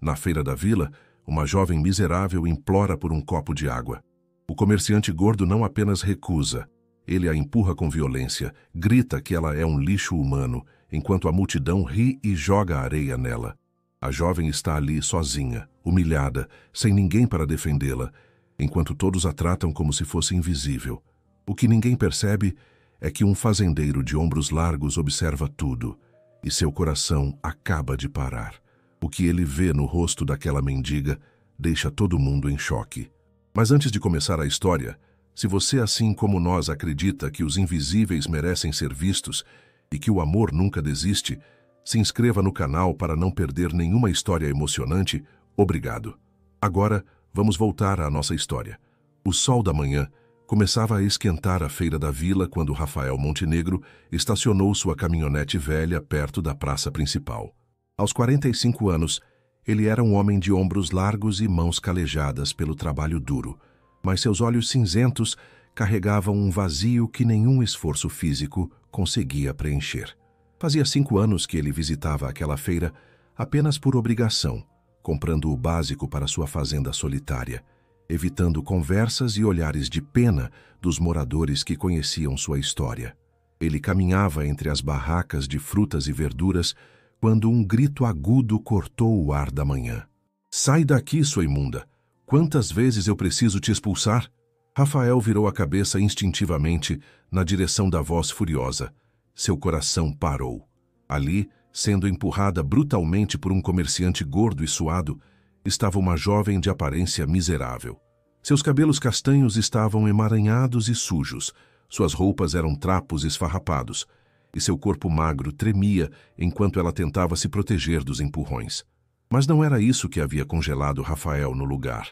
Na feira da vila, uma jovem miserável implora por um copo de água. O comerciante gordo não apenas recusa, ele a empurra com violência, grita que ela é um lixo humano, enquanto a multidão ri e joga areia nela. A jovem está ali sozinha, humilhada, sem ninguém para defendê-la, enquanto todos a tratam como se fosse invisível. O que ninguém percebe é que um fazendeiro de ombros largos observa tudo, e seu coração acaba de parar. O que ele vê no rosto daquela mendiga deixa todo mundo em choque. Mas antes de começar a história, se você, assim como nós, acredita que os invisíveis merecem ser vistos e que o amor nunca desiste, se inscreva no canal para não perder nenhuma história emocionante. Obrigado. Agora, vamos voltar à nossa história. O sol da manhã começava a esquentar a feira da vila quando Rafael Montenegro estacionou sua caminhonete velha perto da praça principal. Aos 45 anos, ele era um homem de ombros largos e mãos calejadas pelo trabalho duro, mas seus olhos cinzentos carregavam um vazio que nenhum esforço físico conseguia preencher. Fazia 5 anos que ele visitava aquela feira apenas por obrigação, comprando o básico para sua fazenda solitária, evitando conversas e olhares de pena dos moradores que conheciam sua história. Ele caminhava entre as barracas de frutas e verduras quando um grito agudo cortou o ar da manhã. "Sai daqui, sua imunda! Quantas vezes eu preciso te expulsar?" Rafael virou a cabeça instintivamente na direção da voz furiosa. Seu coração parou. Ali, sendo empurrada brutalmente por um comerciante gordo e suado, estava uma jovem de aparência miserável. Seus cabelos castanhos estavam emaranhados e sujos, suas roupas eram trapos esfarrapados, e seu corpo magro tremia enquanto ela tentava se proteger dos empurrões. Mas não era isso que havia congelado Rafael no lugar.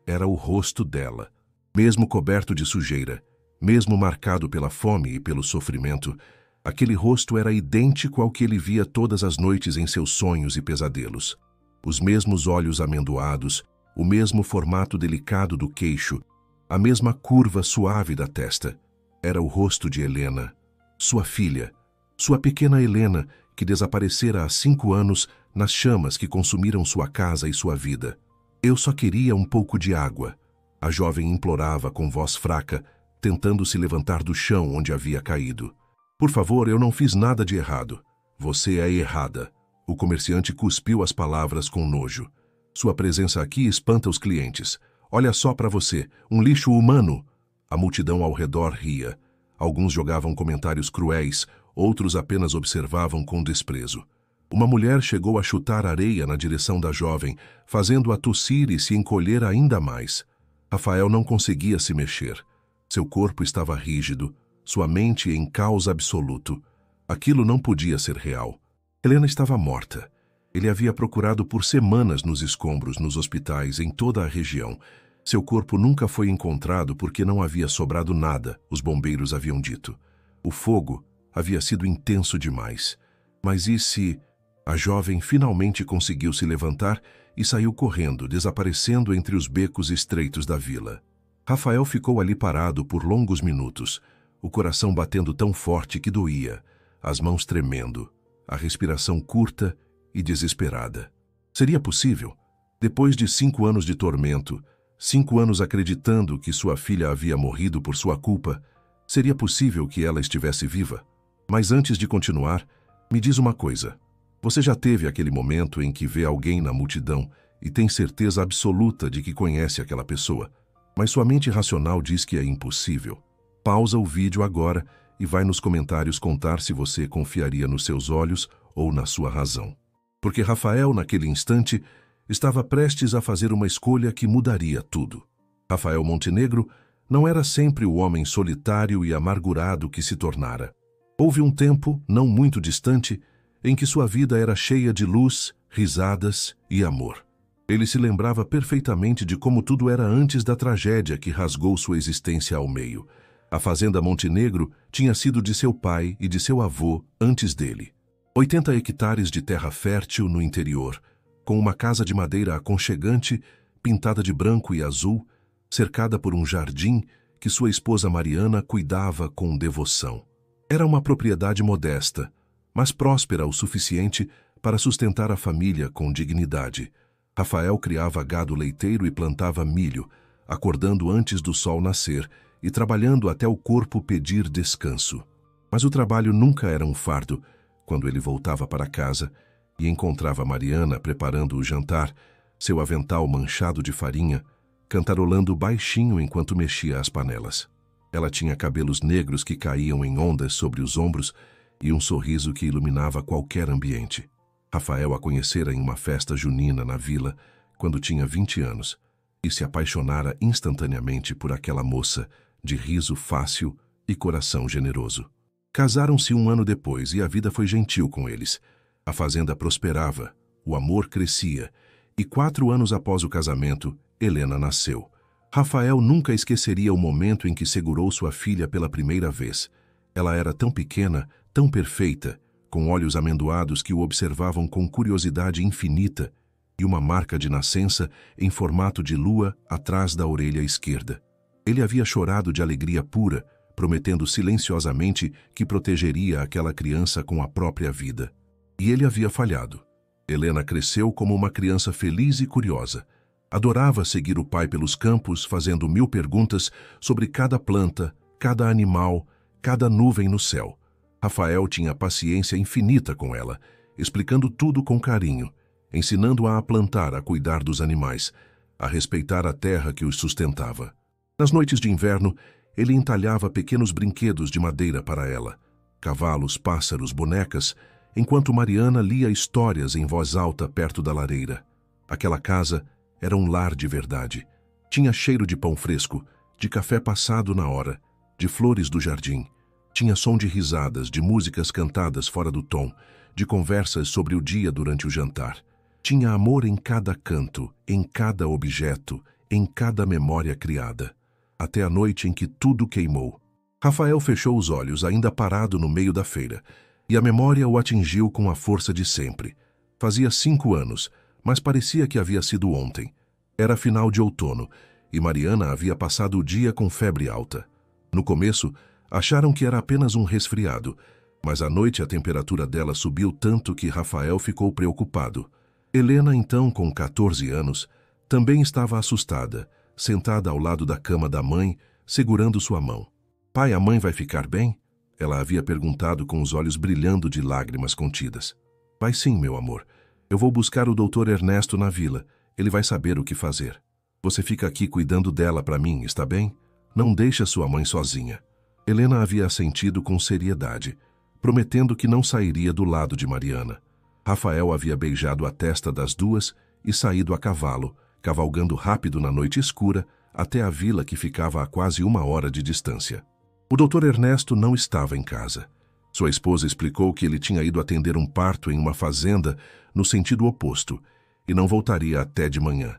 Era o rosto dela. Mesmo coberto de sujeira, mesmo marcado pela fome e pelo sofrimento, aquele rosto era idêntico ao que ele via todas as noites em seus sonhos e pesadelos. Os mesmos olhos amendoados, o mesmo formato delicado do queixo, a mesma curva suave da testa. Era o rosto de Helena, sua filha, sua pequena Helena, que desaparecera há 5 anos nas chamas que consumiram sua casa e sua vida. "Eu só queria um pouco de água", a jovem implorava com voz fraca, tentando se levantar do chão onde havia caído. "Por favor, eu não fiz nada de errado." "Você é errada." O comerciante cuspiu as palavras com nojo. "Sua presença aqui espanta os clientes. Olha só para você, um lixo humano." A multidão ao redor ria. Alguns jogavam comentários cruéis, outros apenas observavam com desprezo. Uma mulher chegou a chutar areia na direção da jovem, fazendo-a tossir e se encolher ainda mais. Rafael não conseguia se mexer. Seu corpo estava rígido, sua mente em caos absoluto. Aquilo não podia ser real. Helena estava morta. Ele havia procurado por semanas nos escombros, nos hospitais, em toda a região. Seu corpo nunca foi encontrado porque não havia sobrado nada, os bombeiros haviam dito. O fogo havia sido intenso demais. Mas e se... A jovem finalmente conseguiu se levantar e saiu correndo, desaparecendo entre os becos estreitos da vila. Rafael ficou ali parado por longos minutos, o coração batendo tão forte que doía, as mãos tremendo, a respiração curta e desesperada. Seria possível? Depois de 5 anos de tormento, 5 anos acreditando que sua filha havia morrido por sua culpa, seria possível que ela estivesse viva? Mas antes de continuar, me diz uma coisa. Você já teve aquele momento em que vê alguém na multidão e tem certeza absoluta de que conhece aquela pessoa, mas sua mente racional diz que é impossível? Pausa o vídeo agora e vai nos comentários contar se você confiaria nos seus olhos ou na sua razão. Porque Rafael, naquele instante, estava prestes a fazer uma escolha que mudaria tudo. Rafael Montenegro não era sempre o homem solitário e amargurado que se tornara. Houve um tempo, não muito distante, em que sua vida era cheia de luz, risadas e amor. Ele se lembrava perfeitamente de como tudo era antes da tragédia que rasgou sua existência ao meio. A fazenda Montenegro tinha sido de seu pai e de seu avô antes dele. 80 hectares de terra fértil no interior, com uma casa de madeira aconchegante, pintada de branco e azul, cercada por um jardim que sua esposa Mariana cuidava com devoção. Era uma propriedade modesta, mas próspera o suficiente para sustentar a família com dignidade. Rafael criava gado leiteiro e plantava milho, acordando antes do sol nascer e trabalhando até o corpo pedir descanso. Mas o trabalho nunca era um fardo. Quando ele voltava para casa e encontrava Mariana preparando o jantar, seu avental manchado de farinha, cantarolando baixinho enquanto mexia as panelas. Ela tinha cabelos negros que caíam em ondas sobre os ombros e um sorriso que iluminava qualquer ambiente. Rafael a conhecera em uma festa junina na vila, quando tinha 20 anos, e se apaixonara instantaneamente por aquela moça, de riso fácil e coração generoso. Casaram-se um ano depois e a vida foi gentil com eles. A fazenda prosperava, o amor crescia, e 4 anos após o casamento, Helena nasceu. Rafael nunca esqueceria o momento em que segurou sua filha pela primeira vez. Ela era tão pequena, tão perfeita, com olhos amendoados que o observavam com curiosidade infinita e uma marca de nascença em formato de lua atrás da orelha esquerda. Ele havia chorado de alegria pura, prometendo silenciosamente que protegeria aquela criança com a própria vida. E ele havia falhado. Helena cresceu como uma criança feliz e curiosa. Adorava seguir o pai pelos campos, fazendo 1000 perguntas sobre cada planta, cada animal, cada nuvem no céu. Rafael tinha paciência infinita com ela, explicando tudo com carinho, ensinando-a a plantar, a cuidar dos animais, a respeitar a terra que os sustentava. Nas noites de inverno, ele entalhava pequenos brinquedos de madeira para ela, cavalos, pássaros, bonecas, enquanto Mariana lia histórias em voz alta perto da lareira. Aquela casa era um lar de verdade. Tinha cheiro de pão fresco, de café passado na hora, de flores do jardim. Tinha som de risadas, de músicas cantadas fora do tom, de conversas sobre o dia durante o jantar. Tinha amor em cada canto, em cada objeto, em cada memória criada. Até a noite em que tudo queimou. Rafael fechou os olhos, ainda parado no meio da feira, e a memória o atingiu com a força de sempre. Fazia 5 anos, mas parecia que havia sido ontem. Era final de outono, e Mariana havia passado o dia com febre alta. No começo, acharam que era apenas um resfriado, mas à noite a temperatura dela subiu tanto que Rafael ficou preocupado. Helena, então, com 14 anos, também estava assustada, sentada ao lado da cama da mãe, segurando sua mão. "Pai, a mãe vai ficar bem?" Ela havia perguntado com os olhos brilhando de lágrimas contidas. "Vai sim, meu amor. Eu vou buscar o Dr. Ernesto na vila. Ele vai saber o que fazer. Você fica aqui cuidando dela para mim, está bem? Não deixe sua mãe sozinha." Helena havia assentido com seriedade, prometendo que não sairia do lado de Mariana. Rafael havia beijado a testa das duas e saído a cavalo, cavalgando rápido na noite escura até a vila que ficava a quase 1 hora de distância. O Dr. Ernesto não estava em casa. Sua esposa explicou que ele tinha ido atender um parto em uma fazenda no sentido oposto e não voltaria até de manhã.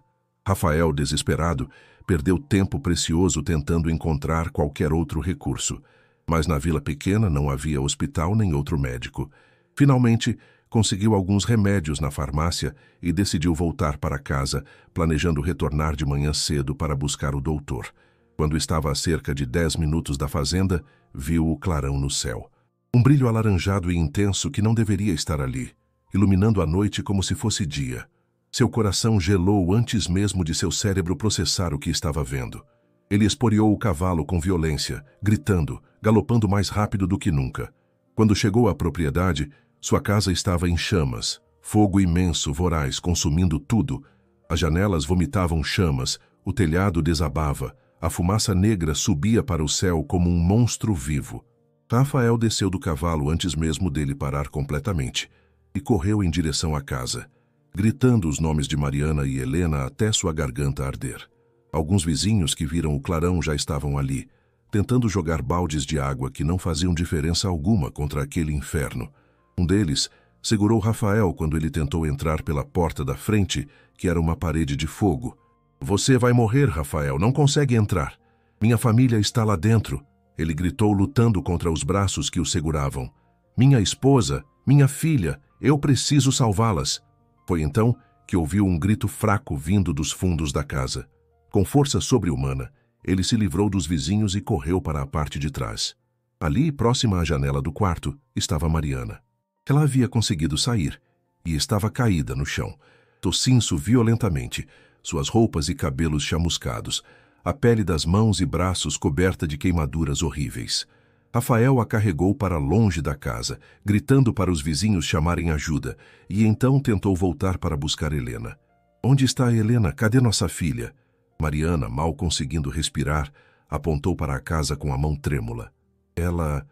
Rafael, desesperado, perdeu tempo precioso tentando encontrar qualquer outro recurso, mas na vila pequena não havia hospital nem outro médico. Finalmente, conseguiu alguns remédios na farmácia e decidiu voltar para casa, planejando retornar de manhã cedo para buscar o doutor. Quando estava a cerca de 10 minutos da fazenda, viu o clarão no céu. Um brilho alaranjado e intenso que não deveria estar ali, iluminando a noite como se fosse dia. Seu coração gelou antes mesmo de seu cérebro processar o que estava vendo. Ele esporeou o cavalo com violência, gritando, galopando mais rápido do que nunca. Quando chegou à propriedade, sua casa estava em chamas, fogo imenso, voraz, consumindo tudo. As janelas vomitavam chamas, o telhado desabava, a fumaça negra subia para o céu como um monstro vivo. Rafael desceu do cavalo antes mesmo dele parar completamente e correu em direção à casa, gritando os nomes de Mariana e Helena até sua garganta arder. Alguns vizinhos que viram o clarão já estavam ali, tentando jogar baldes de água que não faziam diferença alguma contra aquele inferno. Um deles segurou Rafael quando ele tentou entrar pela porta da frente, que era uma parede de fogo. "Você vai morrer, Rafael, não consegue entrar. Minha família está lá dentro", ele gritou, lutando contra os braços que o seguravam. "Minha esposa, minha filha, eu preciso salvá-las." Foi então que ouviu um grito fraco vindo dos fundos da casa. Com força sobre-humana, ele se livrou dos vizinhos e correu para a parte de trás. Ali, próxima à janela do quarto, estava Mariana. Ela havia conseguido sair e estava caída no chão. tossindo violentamente, suas roupas e cabelos chamuscados, a pele das mãos e braços coberta de queimaduras horríveis. Rafael a carregou para longe da casa, gritando para os vizinhos chamarem ajuda, e então tentou voltar para buscar Helena. Onde está Helena? Cadê nossa filha? Mariana, mal conseguindo respirar, apontou para a casa com a mão trêmula. Ela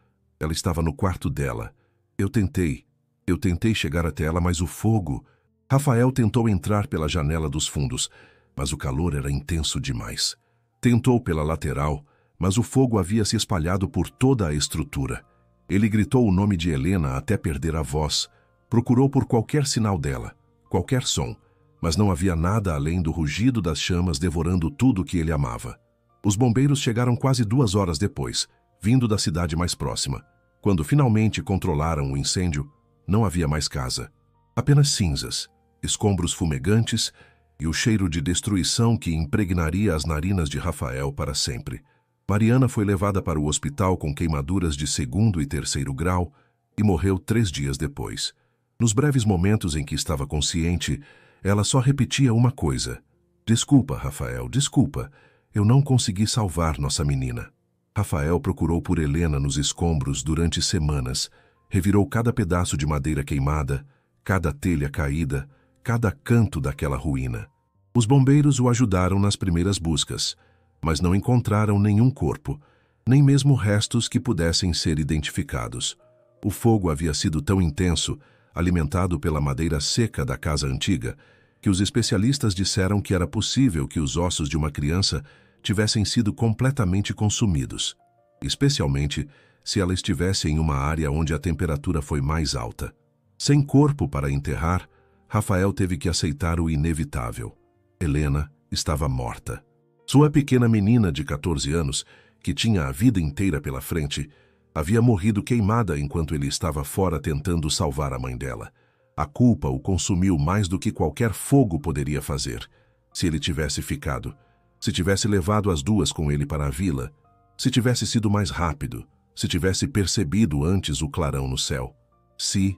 estava no quarto dela. Eu tentei chegar até ela, mas o fogo... Rafael tentou entrar pela janela dos fundos, mas o calor era intenso demais. Tentou pela lateral, mas o fogo havia se espalhado por toda a estrutura. Ele gritou o nome de Helena até perder a voz. Procurou por qualquer sinal dela, qualquer som, mas não havia nada além do rugido das chamas devorando tudo que ele amava. Os bombeiros chegaram quase 2 horas depois, vindo da cidade mais próxima. Quando finalmente controlaram o incêndio, não havia mais casa. Apenas cinzas, escombros fumegantes e o cheiro de destruição que impregnaria as narinas de Rafael para sempre. Mariana foi levada para o hospital com queimaduras de 2º e 3º grau e morreu 3 dias depois. Nos breves momentos em que estava consciente, ela só repetia uma coisa: "Desculpa, Rafael, desculpa. Eu não consegui salvar nossa menina." Rafael procurou por Helena nos escombros durante semanas, revirou cada pedaço de madeira queimada, cada telha caída, cada canto daquela ruína. Os bombeiros o ajudaram nas primeiras buscas, mas não encontraram nenhum corpo, nem mesmo restos que pudessem ser identificados. O fogo havia sido tão intenso, alimentado pela madeira seca da casa antiga, que os especialistas disseram que era possível que os ossos de uma criança tivessem sido completamente consumidos, especialmente se ela estivesse em uma área onde a temperatura foi mais alta. Sem corpo para enterrar, Rafael teve que aceitar o inevitável. Helena estava morta. Sua pequena menina de 14 anos, que tinha a vida inteira pela frente, havia morrido queimada enquanto ele estava fora tentando salvar a mãe dela. A culpa o consumiu mais do que qualquer fogo poderia fazer. Se ele tivesse ficado, se tivesse levado as duas com ele para a vila, se tivesse sido mais rápido, se tivesse percebido antes o clarão no céu. Se.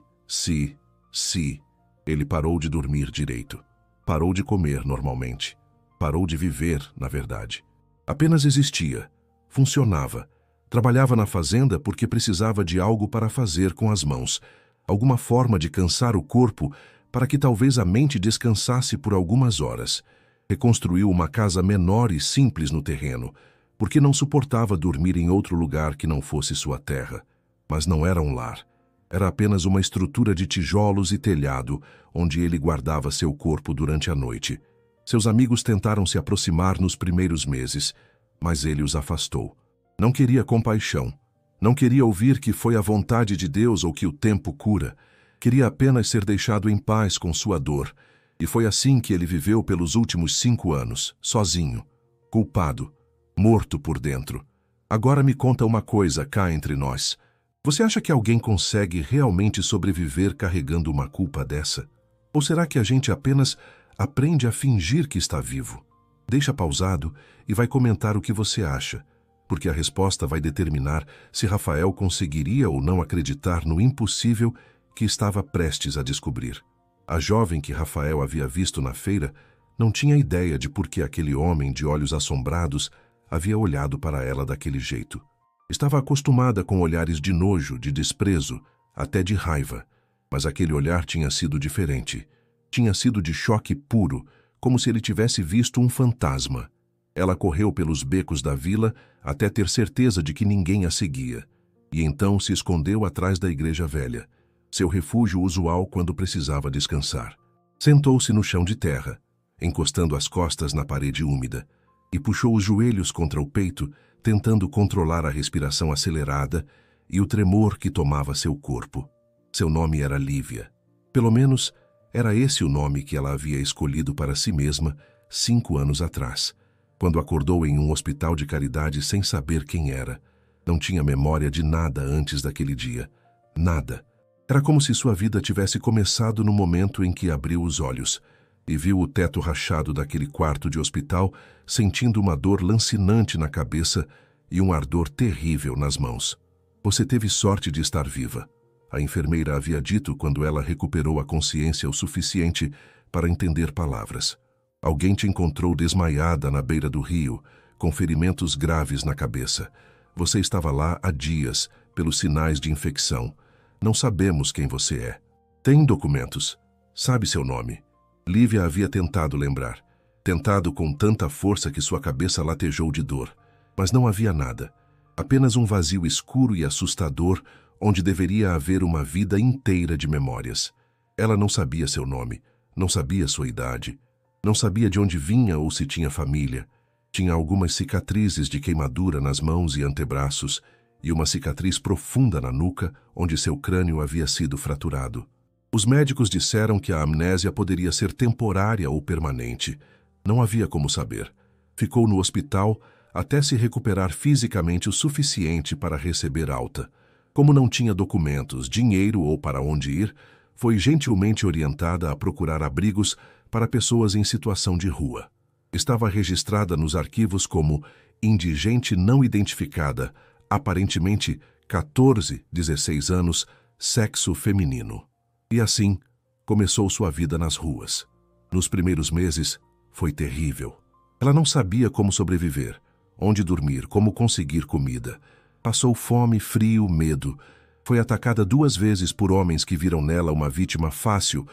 Ele parou de dormir direito. Parou de comer normalmente. Parou de viver, na verdade. Apenas existia. Funcionava. Trabalhava na fazenda porque precisava de algo para fazer com as mãos. Alguma forma de cansar o corpo para que talvez a mente descansasse por algumas horas. Reconstruiu uma casa menor e simples no terreno, porque não suportava dormir em outro lugar que não fosse sua terra. Mas não era um lar. Era apenas uma estrutura de tijolos e telhado, onde ele guardava seu corpo durante a noite. Seus amigos tentaram se aproximar nos primeiros meses, mas ele os afastou. Não queria compaixão. Não queria ouvir que foi a vontade de Deus ou que o tempo cura. Queria apenas ser deixado em paz com sua dor. E foi assim que ele viveu pelos últimos 5 anos, sozinho, culpado, morto por dentro. Agora me conta uma coisa cá entre nós. Você acha que alguém consegue realmente sobreviver carregando uma culpa dessa? Ou será que a gente apenas aprende a fingir que está vivo? Deixa pausado e vai comentar o que você acha, porque a resposta vai determinar se Rafael conseguiria ou não acreditar no impossível que estava prestes a descobrir. A jovem que Rafael havia visto na feira não tinha ideia de por que aquele homem de olhos assombrados havia olhado para ela daquele jeito. Estava acostumada com olhares de nojo, de desprezo, até de raiva, mas aquele olhar tinha sido diferente. Tinha sido de choque puro, como se ele tivesse visto um fantasma. Ela correu pelos becos da vila até ter certeza de que ninguém a seguia, e então se escondeu atrás da igreja velha, seu refúgio usual quando precisava descansar. Sentou-se no chão de terra, encostando as costas na parede úmida, e puxou os joelhos contra o peito, tentando controlar a respiração acelerada e o tremor que tomava seu corpo. Seu nome era Lívia. Pelo menos, era esse o nome que ela havia escolhido para si mesma 5 anos atrás, quando acordou em um hospital de caridade sem saber quem era. Não tinha memória de nada antes daquele dia. Nada. Era como se sua vida tivesse começado no momento em que abriu os olhos e viu o teto rachado daquele quarto de hospital, sentindo uma dor lancinante na cabeça e um ardor terrível nas mãos. Você teve sorte de estar viva. A enfermeira havia dito quando ela recuperou a consciência o suficiente para entender palavras. Alguém te encontrou desmaiada na beira do rio, com ferimentos graves na cabeça. Você estava lá há dias, pelos sinais de infecção. Não sabemos quem você é. Tem documentos? Sabe seu nome? Lívia havia tentado lembrar. Tentado com tanta força que sua cabeça latejou de dor. Mas não havia nada. Apenas um vazio escuro e assustador, onde deveria haver uma vida inteira de memórias. Ela não sabia seu nome, não sabia sua idade, não sabia de onde vinha ou se tinha família. Tinha algumas cicatrizes de queimadura nas mãos e antebraços e uma cicatriz profunda na nuca, onde seu crânio havia sido fraturado. Os médicos disseram que a amnésia poderia ser temporária ou permanente. Não havia como saber. Ficou no hospital até se recuperar fisicamente o suficiente para receber alta. Como não tinha documentos, dinheiro ou para onde ir, foi gentilmente orientada a procurar abrigos para pessoas em situação de rua. Estava registrada nos arquivos como indigente não identificada, aparentemente 14, 16 anos, sexo feminino. E assim, começou sua vida nas ruas. Nos primeiros meses, foi terrível. Ela não sabia como sobreviver, onde dormir, como conseguir comida. Passou fome, frio, medo. Foi atacada 2 vezes por homens que viram nela uma vítima fácil,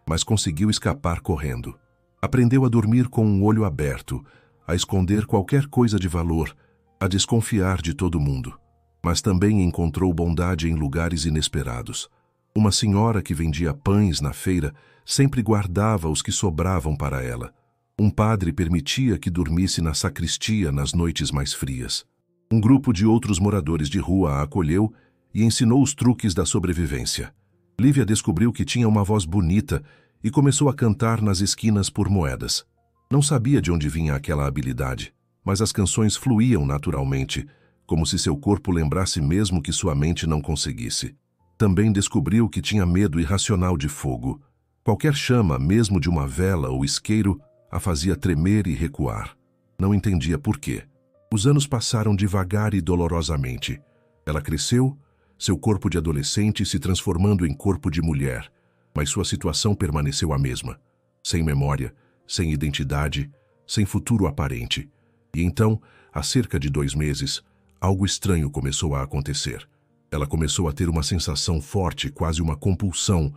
mas conseguiu escapar correndo. Aprendeu a dormir com um olho aberto, a esconder qualquer coisa de valor, a desconfiar de todo mundo. Mas também encontrou bondade em lugares inesperados. Uma senhora que vendia pães na feira sempre guardava os que sobravam para ela. Um padre permitia que dormisse na sacristia nas noites mais frias. Um grupo de outros moradores de rua a acolheu e ensinou os truques da sobrevivência. Lívia descobriu que tinha uma voz bonita e começou a cantar nas esquinas por moedas. Não sabia de onde vinha aquela habilidade, mas as canções fluíam naturalmente, como se seu corpo lembrasse mesmo que sua mente não conseguisse. Também descobriu que tinha medo irracional de fogo. Qualquer chama, mesmo de uma vela ou isqueiro, a fazia tremer e recuar. Não entendia por quê. Os anos passaram devagar e dolorosamente. Ela cresceu, seu corpo de adolescente se transformando em corpo de mulher, mas sua situação permaneceu a mesma. Sem memória, sem identidade, sem futuro aparente. E então, há cerca de 2 meses, algo estranho começou a acontecer. Ela começou a ter uma sensação forte, quase uma compulsão,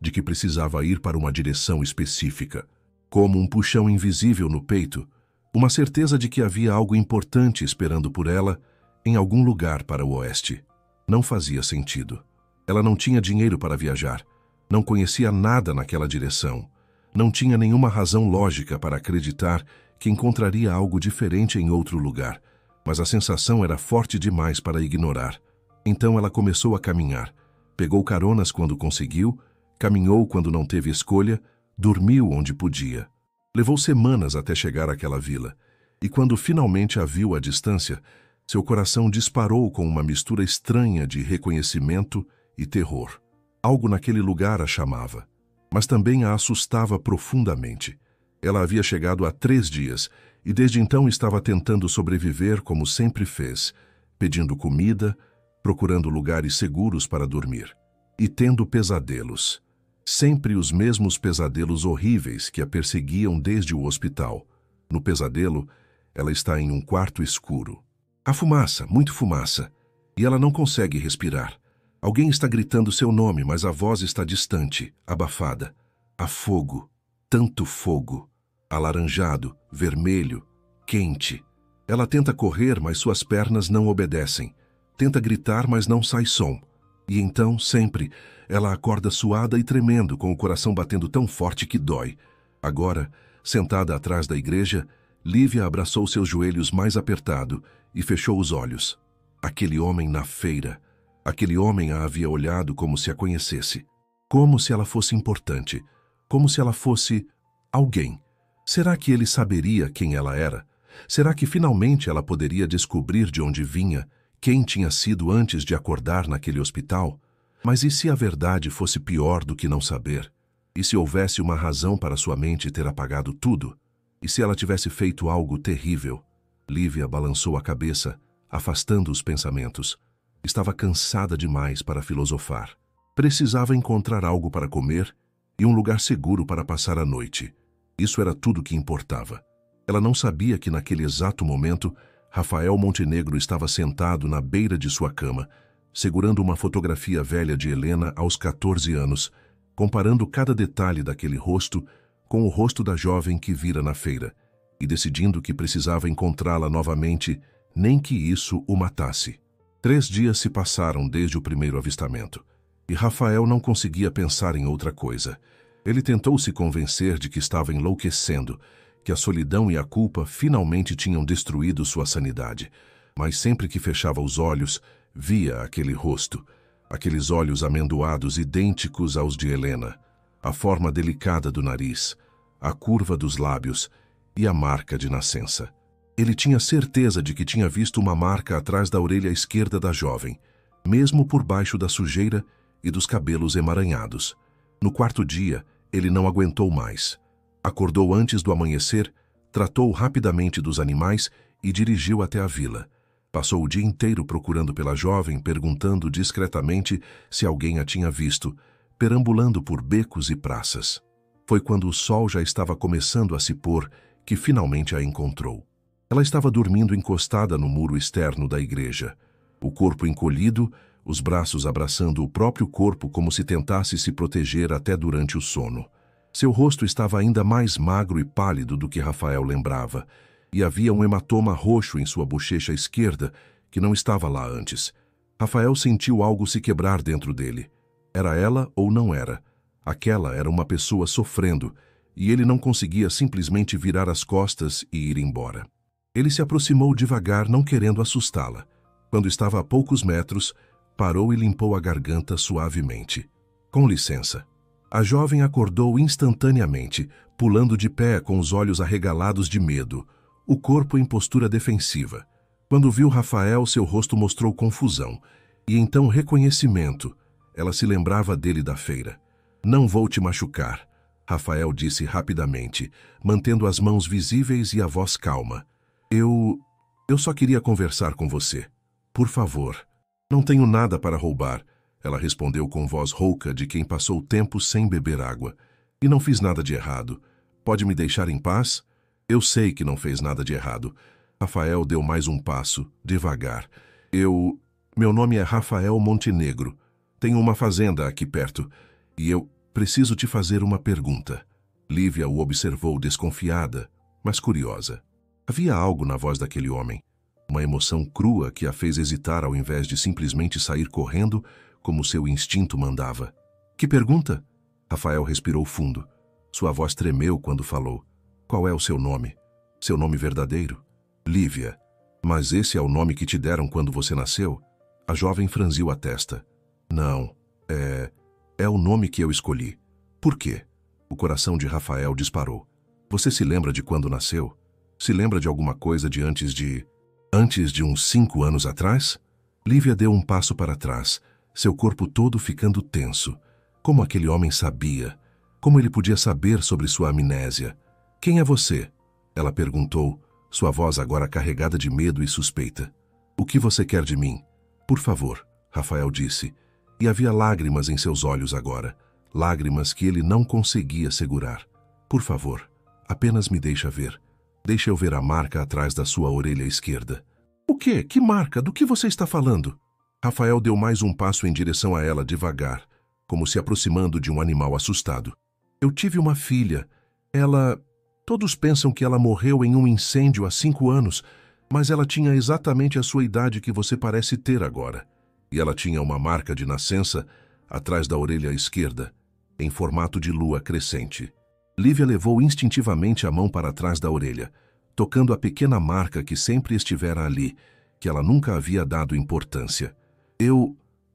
de que precisava ir para uma direção específica. Como um puxão invisível no peito, uma certeza de que havia algo importante esperando por ela em algum lugar para o oeste. Não fazia sentido. Ela não tinha dinheiro para viajar, não conhecia nada naquela direção, não tinha nenhuma razão lógica para acreditar que encontraria algo diferente em outro lugar, mas a sensação era forte demais para ignorar. Então ela começou a caminhar, pegou caronas quando conseguiu, caminhou quando não teve escolha, dormiu onde podia. Levou semanas até chegar àquela vila, e quando finalmente a viu à distância, seu coração disparou com uma mistura estranha de reconhecimento e terror. Algo naquele lugar a chamava, mas também a assustava profundamente. Ela havia chegado há 3 dias, e desde então estava tentando sobreviver como sempre fez, pedindo comida, procurando lugares seguros para dormir, e tendo pesadelos. Sempre os mesmos pesadelos horríveis que a perseguiam desde o hospital. No pesadelo, ela está em um quarto escuro. Há fumaça, muito fumaça, e ela não consegue respirar. Alguém está gritando seu nome, mas a voz está distante, abafada. Há fogo, tanto fogo, alaranjado, vermelho, quente. Ela tenta correr, mas suas pernas não obedecem. Tenta gritar, mas não sai som. E então, sempre, ela acorda suada e tremendo, com o coração batendo tão forte que dói. Agora, sentada atrás da igreja, Lívia abraçou seus joelhos mais apertado e fechou os olhos. Aquele homem na feira. Aquele homem a havia olhado como se a conhecesse. Como se ela fosse importante. Como se ela fosse alguém. Será que ele saberia quem ela era? Será que finalmente ela poderia descobrir de onde vinha, quem tinha sido antes de acordar naquele hospital? Mas e se a verdade fosse pior do que não saber? E se houvesse uma razão para sua mente ter apagado tudo? E se ela tivesse feito algo terrível? Lívia balançou a cabeça, afastando os pensamentos. Estava cansada demais para filosofar. Precisava encontrar algo para comer e um lugar seguro para passar a noite. Isso era tudo que importava. Ela não sabia que naquele exato momento, Rafael Montenegro estava sentado na beira de sua cama, segurando uma fotografia velha de Helena aos 14 anos, comparando cada detalhe daquele rosto com o rosto da jovem que vira na feira, e decidindo que precisava encontrá-la novamente, nem que isso o matasse. 3 dias se passaram desde o primeiro avistamento, e Rafael não conseguia pensar em outra coisa. Ele tentou se convencer de que estava enlouquecendo, que a solidão e a culpa finalmente tinham destruído sua sanidade, mas sempre que fechava os olhos, via aquele rosto, aqueles olhos amendoados idênticos aos de Helena, a forma delicada do nariz, a curva dos lábios e a marca de nascença. Ele tinha certeza de que tinha visto uma marca atrás da orelha esquerda da jovem, mesmo por baixo da sujeira e dos cabelos emaranhados. No 4º dia, ele não aguentou mais. Acordou antes do amanhecer, tratou rapidamente dos animais e dirigiu até a vila. Passou o dia inteiro procurando pela jovem, perguntando discretamente se alguém a tinha visto, perambulando por becos e praças. Foi quando o sol já estava começando a se pôr que finalmente a encontrou. Ela estava dormindo encostada no muro externo da igreja, o corpo encolhido, os braços abraçando o próprio corpo como se tentasse se proteger até durante o sono. Seu rosto estava ainda mais magro e pálido do que Rafael lembrava, e havia um hematoma roxo em sua bochecha esquerda que não estava lá antes. Rafael sentiu algo se quebrar dentro dele. Era ela ou não era? Aquela era uma pessoa sofrendo, e ele não conseguia simplesmente virar as costas e ir embora. Ele se aproximou devagar, não querendo assustá-la. Quando estava a poucos metros, parou e limpou a garganta suavemente. Com licença. A jovem acordou instantaneamente, pulando de pé com os olhos arregalados de medo, o corpo em postura defensiva. Quando viu Rafael, seu rosto mostrou confusão, e então reconhecimento. Ela se lembrava dele da feira. "Não vou te machucar", Rafael disse rapidamente, mantendo as mãos visíveis e a voz calma. Eu só queria conversar com você. Por favor." "Não tenho nada para roubar", ela respondeu com voz rouca de quem passou tempo sem beber água. "E não fiz nada de errado. Pode me deixar em paz?" "Eu sei que não fez nada de errado." Rafael deu mais um passo, devagar. Meu nome é Rafael Montenegro. Tenho uma fazenda aqui perto. E eu preciso te fazer uma pergunta." Lívia o observou desconfiada, mas curiosa. Havia algo na voz daquele homem. Uma emoção crua que a fez hesitar ao invés de simplesmente sair correndo como seu instinto mandava. "Que pergunta?" Rafael respirou fundo. Sua voz tremeu quando falou. "Qual é o seu nome? Seu nome verdadeiro?" "Lívia." "Mas esse é o nome que te deram quando você nasceu?" A jovem franziu a testa. "Não, é o nome que eu escolhi." "Por quê?" O coração de Rafael disparou. "Você se lembra de quando nasceu? Se lembra de alguma coisa de antes de uns 5 anos atrás?" Lívia deu um passo para trás, seu corpo todo ficando tenso. Como aquele homem sabia? Como ele podia saber sobre sua amnésia? "Quem é você?" ela perguntou, sua voz agora carregada de medo e suspeita. "O que você quer de mim?" "Por favor", Rafael disse, e havia lágrimas em seus olhos agora, lágrimas que ele não conseguia segurar. "Por favor, apenas me deixa ver. Deixa eu ver a marca atrás da sua orelha esquerda." "O quê? Que marca? Do que você está falando?" Rafael deu mais um passo em direção a ela devagar, como se aproximando de um animal assustado. "Eu tive uma filha. Todos pensam que ela morreu em um incêndio há 5 anos, mas ela tinha exatamente a sua idade que você parece ter agora. E ela tinha uma marca de nascença atrás da orelha esquerda, em formato de lua crescente." Lívia levou instintivamente a mão para trás da orelha, tocando a pequena marca que sempre estivera ali, que ela nunca havia dado importância.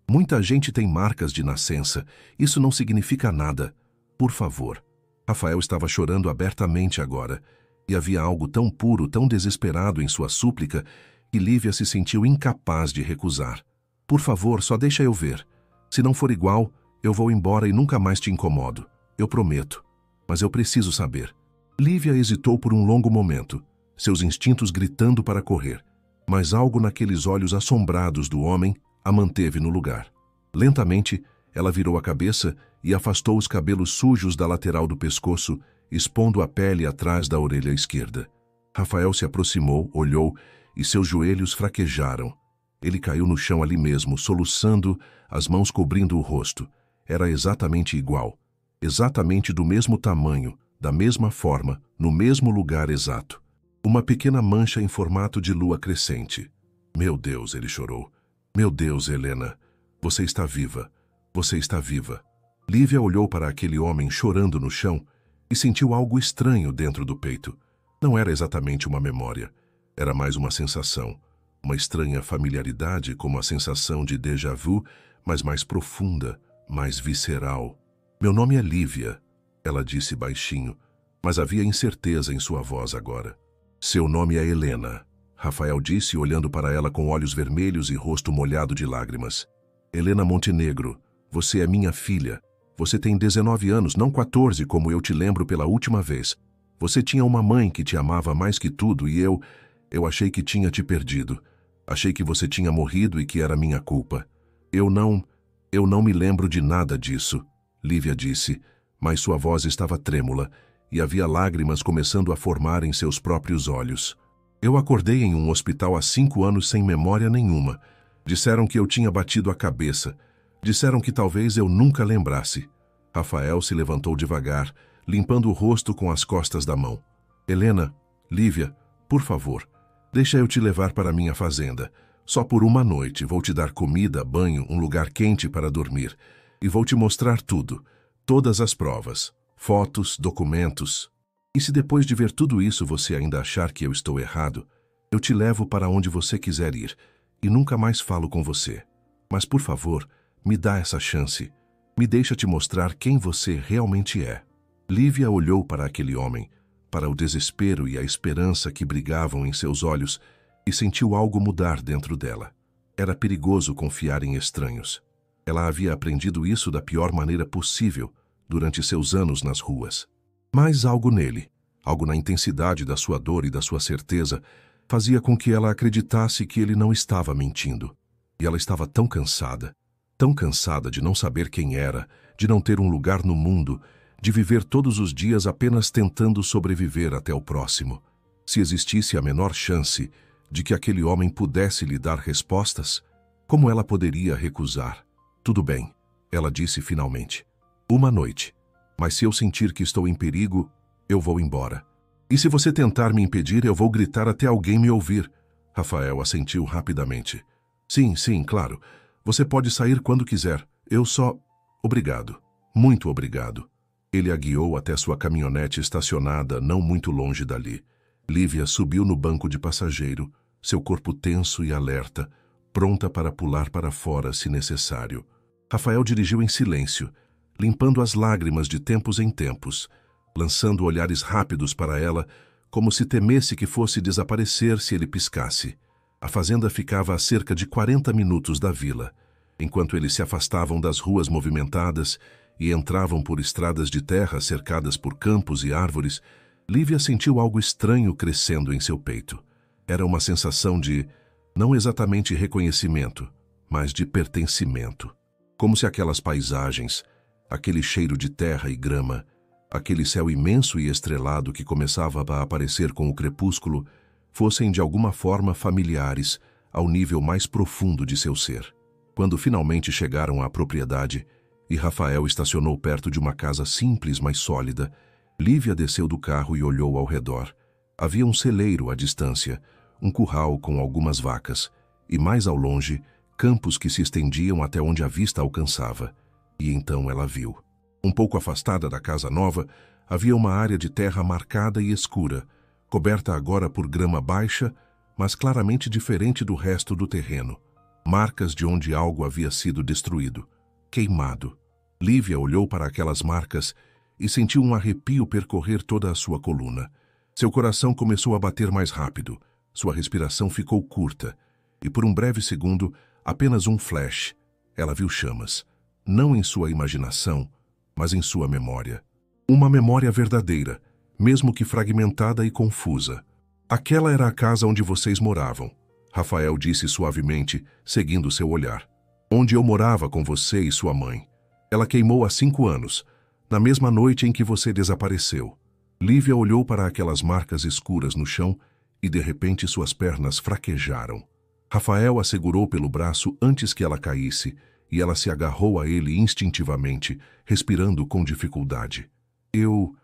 Muita gente tem marcas de nascença. Isso não significa nada. Por favor." Rafael estava chorando abertamente agora, e havia algo tão puro, tão desesperado em sua súplica, que Lívia se sentiu incapaz de recusar. "Por favor, só deixa eu ver. Se não for igual, eu vou embora e nunca mais te incomodo. Eu prometo. Mas eu preciso saber." Lívia hesitou por um longo momento, seus instintos gritando para correr, mas algo naqueles olhos assombrados do homem a manteve no lugar. Lentamente, ela virou a cabeça e afastou os cabelos sujos da lateral do pescoço, expondo a pele atrás da orelha esquerda. Rafael se aproximou, olhou, e seus joelhos fraquejaram. Ele caiu no chão ali mesmo, soluçando, as mãos cobrindo o rosto. Era exatamente igual. Exatamente do mesmo tamanho, da mesma forma, no mesmo lugar exato. Uma pequena mancha em formato de lua crescente. Meu Deus, ele chorou. Meu Deus, Helena, você está viva. Você está viva. Lívia olhou para aquele homem chorando no chão e sentiu algo estranho dentro do peito. Não era exatamente uma memória. Era mais uma sensação. Uma estranha familiaridade, como a sensação de déjà vu, mas mais profunda, mais visceral. Meu nome é Lívia, ela disse baixinho, mas havia incerteza em sua voz agora. Seu nome é Helena, Rafael disse, olhando para ela com olhos vermelhos e rosto molhado de lágrimas. Helena Montenegro, você é minha filha. Você tem 19 anos, não 14, como eu te lembro pela última vez. Você tinha uma mãe que te amava mais que tudo e eu achei que tinha te perdido. Achei que você tinha morrido e que era minha culpa. Eu não me lembro de nada disso, Lívia disse, mas sua voz estava trêmula e havia lágrimas começando a formar em seus próprios olhos. Eu acordei em um hospital há 5 anos sem memória nenhuma. Disseram que eu tinha batido a cabeça. Disseram que talvez eu nunca lembrasse. Rafael se levantou devagar, limpando o rosto com as costas da mão. Helena, Lívia, por favor, deixa eu te levar para minha fazenda. Só por uma noite vou te dar comida, banho, um lugar quente para dormir. E vou te mostrar tudo, todas as provas, fotos, documentos. E se depois de ver tudo isso você ainda achar que eu estou errado, eu te levo para onde você quiser ir e nunca mais falo com você. Mas, por favor, me dá essa chance. Me deixa te mostrar quem você realmente é. Lívia olhou para aquele homem, para o desespero e a esperança que brigavam em seus olhos e sentiu algo mudar dentro dela. Era perigoso confiar em estranhos. Ela havia aprendido isso da pior maneira possível durante seus anos nas ruas. Mas algo nele, algo na intensidade da sua dor e da sua certeza, fazia com que ela acreditasse que ele não estava mentindo. E ela estava tão cansada de não saber quem era, de não ter um lugar no mundo, de viver todos os dias apenas tentando sobreviver até o próximo. Se existisse a menor chance de que aquele homem pudesse lhe dar respostas, como ela poderia recusar? Tudo bem, ela disse finalmente. Uma noite. Mas se eu sentir que estou em perigo, eu vou embora. E se você tentar me impedir, eu vou gritar até alguém me ouvir. Rafael assentiu rapidamente. Sim, claro. Você pode sair quando quiser. Eu só... Obrigado. Muito obrigado. Ele a guiou até sua caminhonete estacionada não muito longe dali. Lívia subiu no banco de passageiro, seu corpo tenso e alerta, pronta para pular para fora se necessário. Rafael dirigiu em silêncio, limpando as lágrimas de tempos em tempos, lançando olhares rápidos para ela, como se temesse que fosse desaparecer se ele piscasse. A fazenda ficava a cerca de 40 minutos da vila. Enquanto eles se afastavam das ruas movimentadas e entravam por estradas de terra cercadas por campos e árvores, Lívia sentiu algo estranho crescendo em seu peito. Era uma sensação de, não exatamente reconhecimento, mas de pertencimento. Como se aquelas paisagens, aquele cheiro de terra e grama, aquele céu imenso e estrelado que começava a aparecer com o crepúsculo, fossem de alguma forma familiares ao nível mais profundo de seu ser. Quando finalmente chegaram à propriedade e Rafael estacionou perto de uma casa simples, mas sólida, Lívia desceu do carro e olhou ao redor. Havia um celeiro à distância, um curral com algumas vacas, e mais ao longe, campos que se estendiam até onde a vista alcançava. E então ela viu. Um pouco afastada da casa nova, havia uma área de terra marcada e escura, coberta agora por grama baixa, mas claramente diferente do resto do terreno. Marcas de onde algo havia sido destruído, queimado. Lívia olhou para aquelas marcas e sentiu um arrepio percorrer toda a sua coluna. Seu coração começou a bater mais rápido, sua respiração ficou curta, e por um breve segundo, apenas um flash, ela viu chamas. Não em sua imaginação, mas em sua memória. Uma memória verdadeira, mesmo que fragmentada e confusa. Aquela era a casa onde vocês moravam, Rafael disse suavemente, seguindo seu olhar. Onde eu morava com você e sua mãe. Ela queimou há 5 anos, na mesma noite em que você desapareceu. Lívia olhou para aquelas marcas escuras no chão e de repente suas pernas fraquejaram. Rafael a segurou pelo braço antes que ela caísse e ela se agarrou a ele instintivamente, respirando com dificuldade. Eu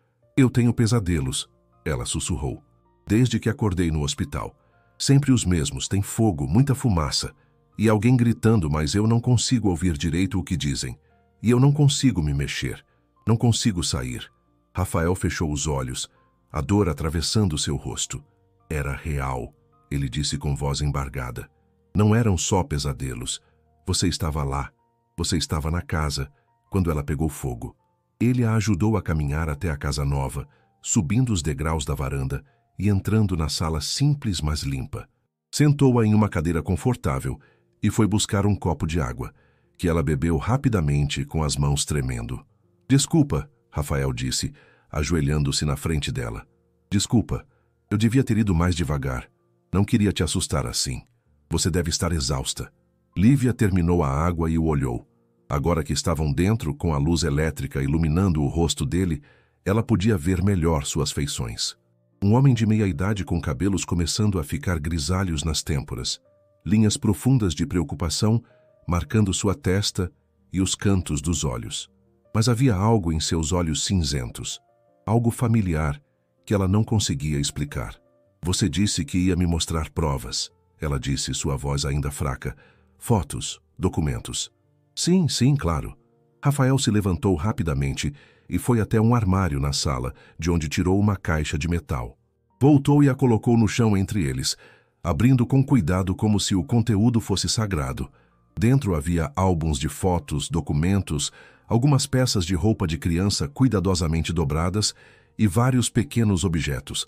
tenho pesadelos, ela sussurrou. Desde que acordei no hospital. Sempre os mesmos, tem fogo, muita fumaça. E alguém gritando, mas eu não consigo ouvir direito o que dizem. E eu não consigo me mexer. Não consigo sair. Rafael fechou os olhos, a dor atravessando seu rosto. Era real, ele disse com voz embargada. Não eram só pesadelos. Você estava lá. Você estava na casa, quando ela pegou fogo. Ele a ajudou a caminhar até a casa nova, subindo os degraus da varanda e entrando na sala simples, mas limpa. Sentou-a em uma cadeira confortável e foi buscar um copo de água, que ela bebeu rapidamente com as mãos tremendo. Desculpa, Rafael disse, ajoelhando-se na frente dela. Desculpa, eu devia ter ido mais devagar. Não queria te assustar assim. Você deve estar exausta. Lívia terminou a água e o olhou. Agora que estavam dentro, com a luz elétrica iluminando o rosto dele, ela podia ver melhor suas feições. Um homem de meia-idade com cabelos começando a ficar grisalhos nas têmporas, linhas profundas de preocupação marcando sua testa e os cantos dos olhos. Mas havia algo em seus olhos cinzentos, algo familiar que ela não conseguia explicar. Você disse que ia me mostrar provas, ela disse, sua voz ainda fraca. Fotos, documentos. Sim, claro. Rafael se levantou rapidamente e foi até um armário na sala, de onde tirou uma caixa de metal. Voltou e a colocou no chão entre eles, abrindo com cuidado como se o conteúdo fosse sagrado. Dentro havia álbuns de fotos, documentos, algumas peças de roupa de criança cuidadosamente dobradas e vários pequenos objetos.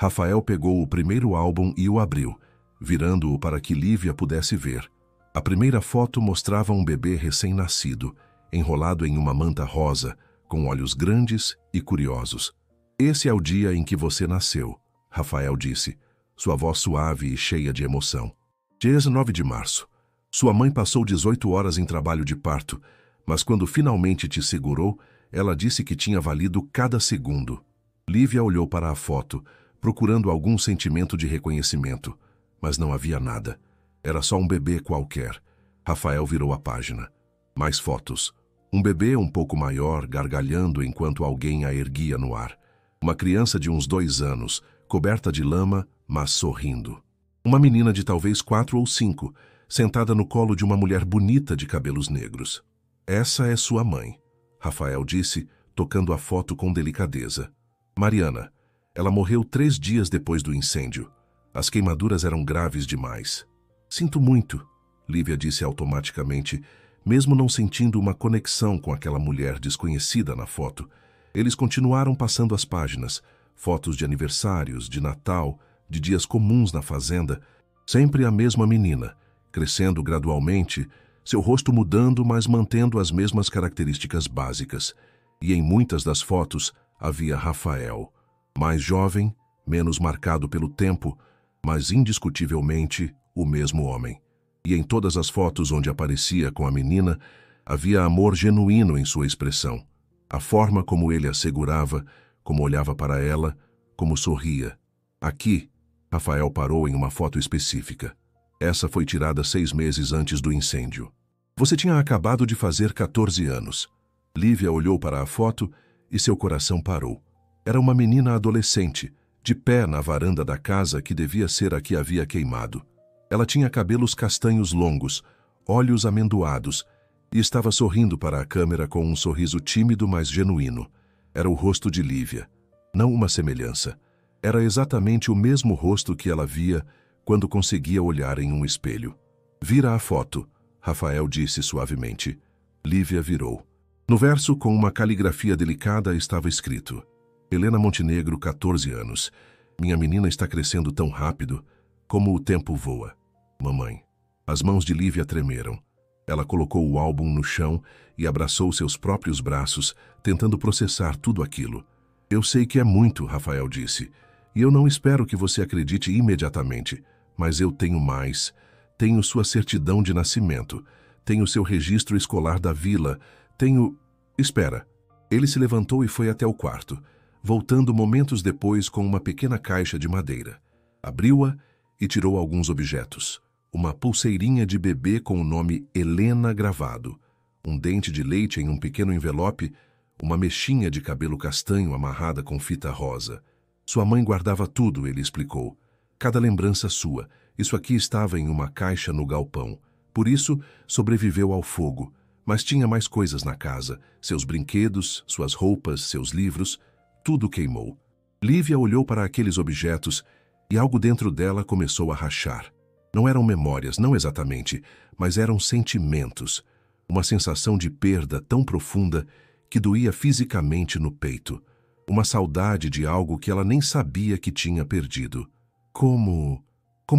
Rafael pegou o primeiro álbum e o abriu, virando-o para que Lívia pudesse ver. A primeira foto mostrava um bebê recém-nascido, enrolado em uma manta rosa, com olhos grandes e curiosos. Esse é o dia em que você nasceu, Rafael disse, sua voz suave e cheia de emoção. Dia 19 de março. Sua mãe passou 18 horas em trabalho de parto, mas quando finalmente te segurou, ela disse que tinha valido cada segundo. Lívia olhou para a foto, procurando algum sentimento de reconhecimento, mas não havia nada. Era só um bebê qualquer. Rafael virou a página. Mais fotos. Um bebê um pouco maior, gargalhando enquanto alguém a erguia no ar. Uma criança de uns 2 anos, coberta de lama, mas sorrindo. Uma menina de talvez 4 ou 5, sentada no colo de uma mulher bonita de cabelos negros. Essa é sua mãe, Rafael disse, tocando a foto com delicadeza. Mariana. Ela morreu 3 dias depois do incêndio. As queimaduras eram graves demais. Sinto muito, Lívia disse automaticamente, mesmo não sentindo uma conexão com aquela mulher desconhecida na foto. Eles continuaram passando as páginas, fotos de aniversários, de Natal, de dias comuns na fazenda, sempre a mesma menina, crescendo gradualmente, seu rosto mudando, mas mantendo as mesmas características básicas. E em muitas das fotos havia Rafael, mais jovem, menos marcado pelo tempo, mas indiscutivelmente o mesmo homem. E em todas as fotos onde aparecia com a menina, havia amor genuíno em sua expressão. A forma como ele a segurava, como olhava para ela, como sorria. Aqui, Rafael parou em uma foto específica. Essa foi tirada 6 meses antes do incêndio. Você tinha acabado de fazer 14 anos. Lívia olhou para a foto e seu coração parou. Era uma menina adolescente, de pé na varanda da casa que devia ser a que havia queimado. Ela tinha cabelos castanhos longos, olhos amendoados, e estava sorrindo para a câmera com um sorriso tímido, mas genuíno. Era o rosto de Lívia, não uma semelhança. Era exatamente o mesmo rosto que ela via quando conseguia olhar em um espelho. Vira a foto, Rafael disse suavemente. Lívia virou. No verso, com uma caligrafia delicada, estava escrito: Helena Montenegro, 14 anos. Minha menina está crescendo tão rápido, como o tempo voa. Mamãe. As mãos de Lívia tremeram. Ela colocou o álbum no chão e abraçou seus próprios braços, tentando processar tudo aquilo. Eu sei que é muito, Rafael disse, e eu não espero que você acredite imediatamente, mas eu tenho mais. Tenho sua certidão de nascimento, tenho seu registro escolar da vila, tenho... Espera. Ele se levantou e foi até o quarto, voltando momentos depois com uma pequena caixa de madeira. Abriu-a e tirou alguns objetos. Uma pulseirinha de bebê com o nome Helena gravado, um dente de leite em um pequeno envelope, uma mechinha de cabelo castanho amarrada com fita rosa. Sua mãe guardava tudo, ele explicou. Cada lembrança sua. Isso aqui estava em uma caixa no galpão. Por isso, sobreviveu ao fogo. Mas tinha mais coisas na casa. Seus brinquedos, suas roupas, seus livros. Tudo queimou. Lívia olhou para aqueles objetos e algo dentro dela começou a rachar. Não eram memórias, não exatamente, mas eram sentimentos. Uma sensação de perda tão profunda que doía fisicamente no peito. Uma saudade de algo que ela nem sabia que tinha perdido. Como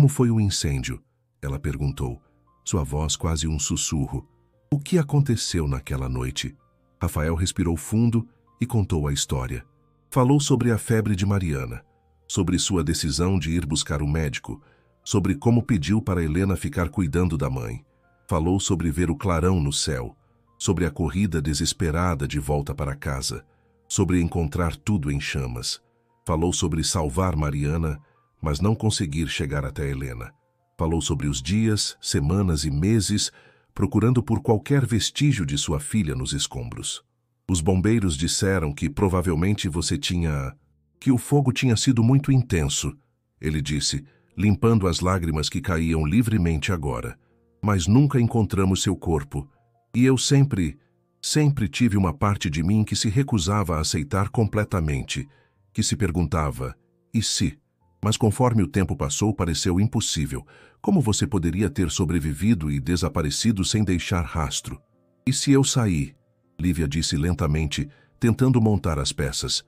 foi o incêndio? Ela perguntou, sua voz quase um sussurro. O que aconteceu naquela noite? Rafael respirou fundo e contou a história. Falou sobre a febre de Mariana, sobre sua decisão de ir buscar o médico, sobre como pediu para Helena ficar cuidando da mãe. Falou sobre ver o clarão no céu, sobre a corrida desesperada de volta para casa, sobre encontrar tudo em chamas. Falou sobre salvar Mariana, mas não conseguir chegar até Helena. Falou sobre os dias, semanas e meses procurando por qualquer vestígio de sua filha nos escombros. Os bombeiros disseram que provavelmente que o fogo tinha sido muito intenso, ele disse, limpando as lágrimas que caíam livremente agora. Mas nunca encontramos seu corpo. E eu sempre tive uma parte de mim que se recusava a aceitar completamente, que se perguntava, e se? Mas conforme o tempo passou, pareceu impossível. Como você poderia ter sobrevivido e desaparecido sem deixar rastro? E se eu sair? Lívia disse lentamente, tentando montar as peças.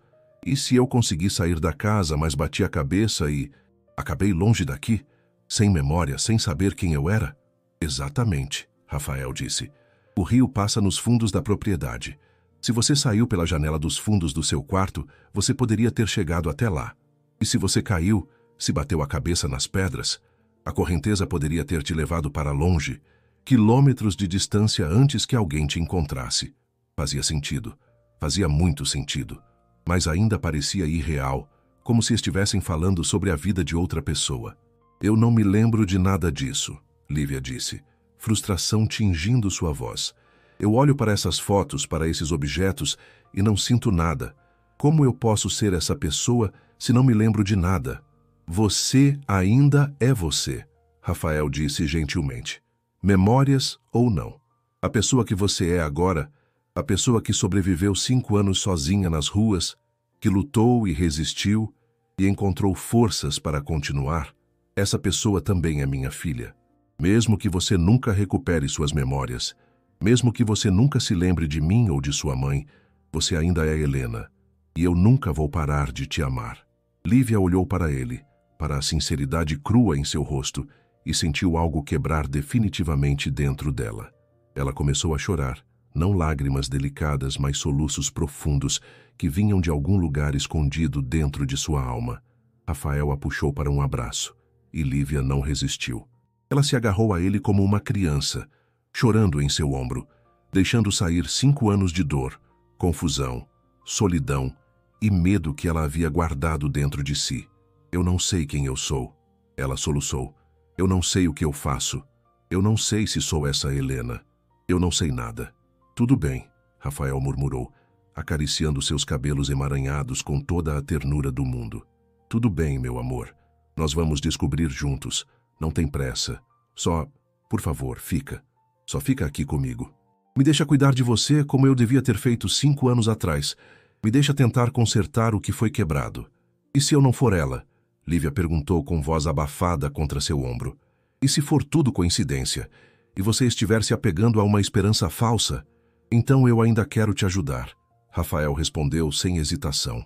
E se eu consegui sair da casa, mas bati a cabeça e... acabei longe daqui? Sem memória, sem saber quem eu era? Exatamente, Rafael disse. O rio passa nos fundos da propriedade. Se você saiu pela janela dos fundos do seu quarto, você poderia ter chegado até lá. E se você caiu, se bateu a cabeça nas pedras, a correnteza poderia ter te levado para longe, quilômetros de distância antes que alguém te encontrasse. Fazia sentido. Fazia muito sentido. Mas ainda parecia irreal, como se estivessem falando sobre a vida de outra pessoa. Eu não me lembro de nada disso, Lívia disse, frustração tingindo sua voz. Eu olho para essas fotos, para esses objetos, e não sinto nada. Como eu posso ser essa pessoa se não me lembro de nada? Você ainda é você, Rafael disse gentilmente. Memórias ou não. A pessoa que você é agora, a pessoa que sobreviveu 5 anos sozinha nas ruas, que lutou e resistiu e encontrou forças para continuar, essa pessoa também é minha filha. Mesmo que você nunca recupere suas memórias, mesmo que você nunca se lembre de mim ou de sua mãe, você ainda é Helena, e eu nunca vou parar de te amar. Lívia olhou para ele, para a sinceridade crua em seu rosto, e sentiu algo quebrar definitivamente dentro dela. Ela começou a chorar, não lágrimas delicadas, mas soluços profundos que vinham de algum lugar escondido dentro de sua alma. Rafael a puxou para um abraço, e Lívia não resistiu. Ela se agarrou a ele como uma criança, chorando em seu ombro, deixando sair 5 anos de dor, confusão, solidão e medo que ela havia guardado dentro de si. Eu não sei quem eu sou, ela soluçou. Eu não sei o que eu faço. Eu não sei se sou essa Helena. Eu não sei nada. Tudo bem, Rafael murmurou, acariciando seus cabelos emaranhados com toda a ternura do mundo. Tudo bem, meu amor. Nós vamos descobrir juntos. Não tem pressa. Só, por favor, fica. Só fica aqui comigo. Me deixa cuidar de você como eu devia ter feito 5 anos atrás. Me deixa tentar consertar o que foi quebrado. E se eu não for ela? Lívia perguntou com voz abafada contra seu ombro. E se for tudo coincidência, e você estiver se apegando a uma esperança falsa? Então eu ainda quero te ajudar. Rafael respondeu sem hesitação.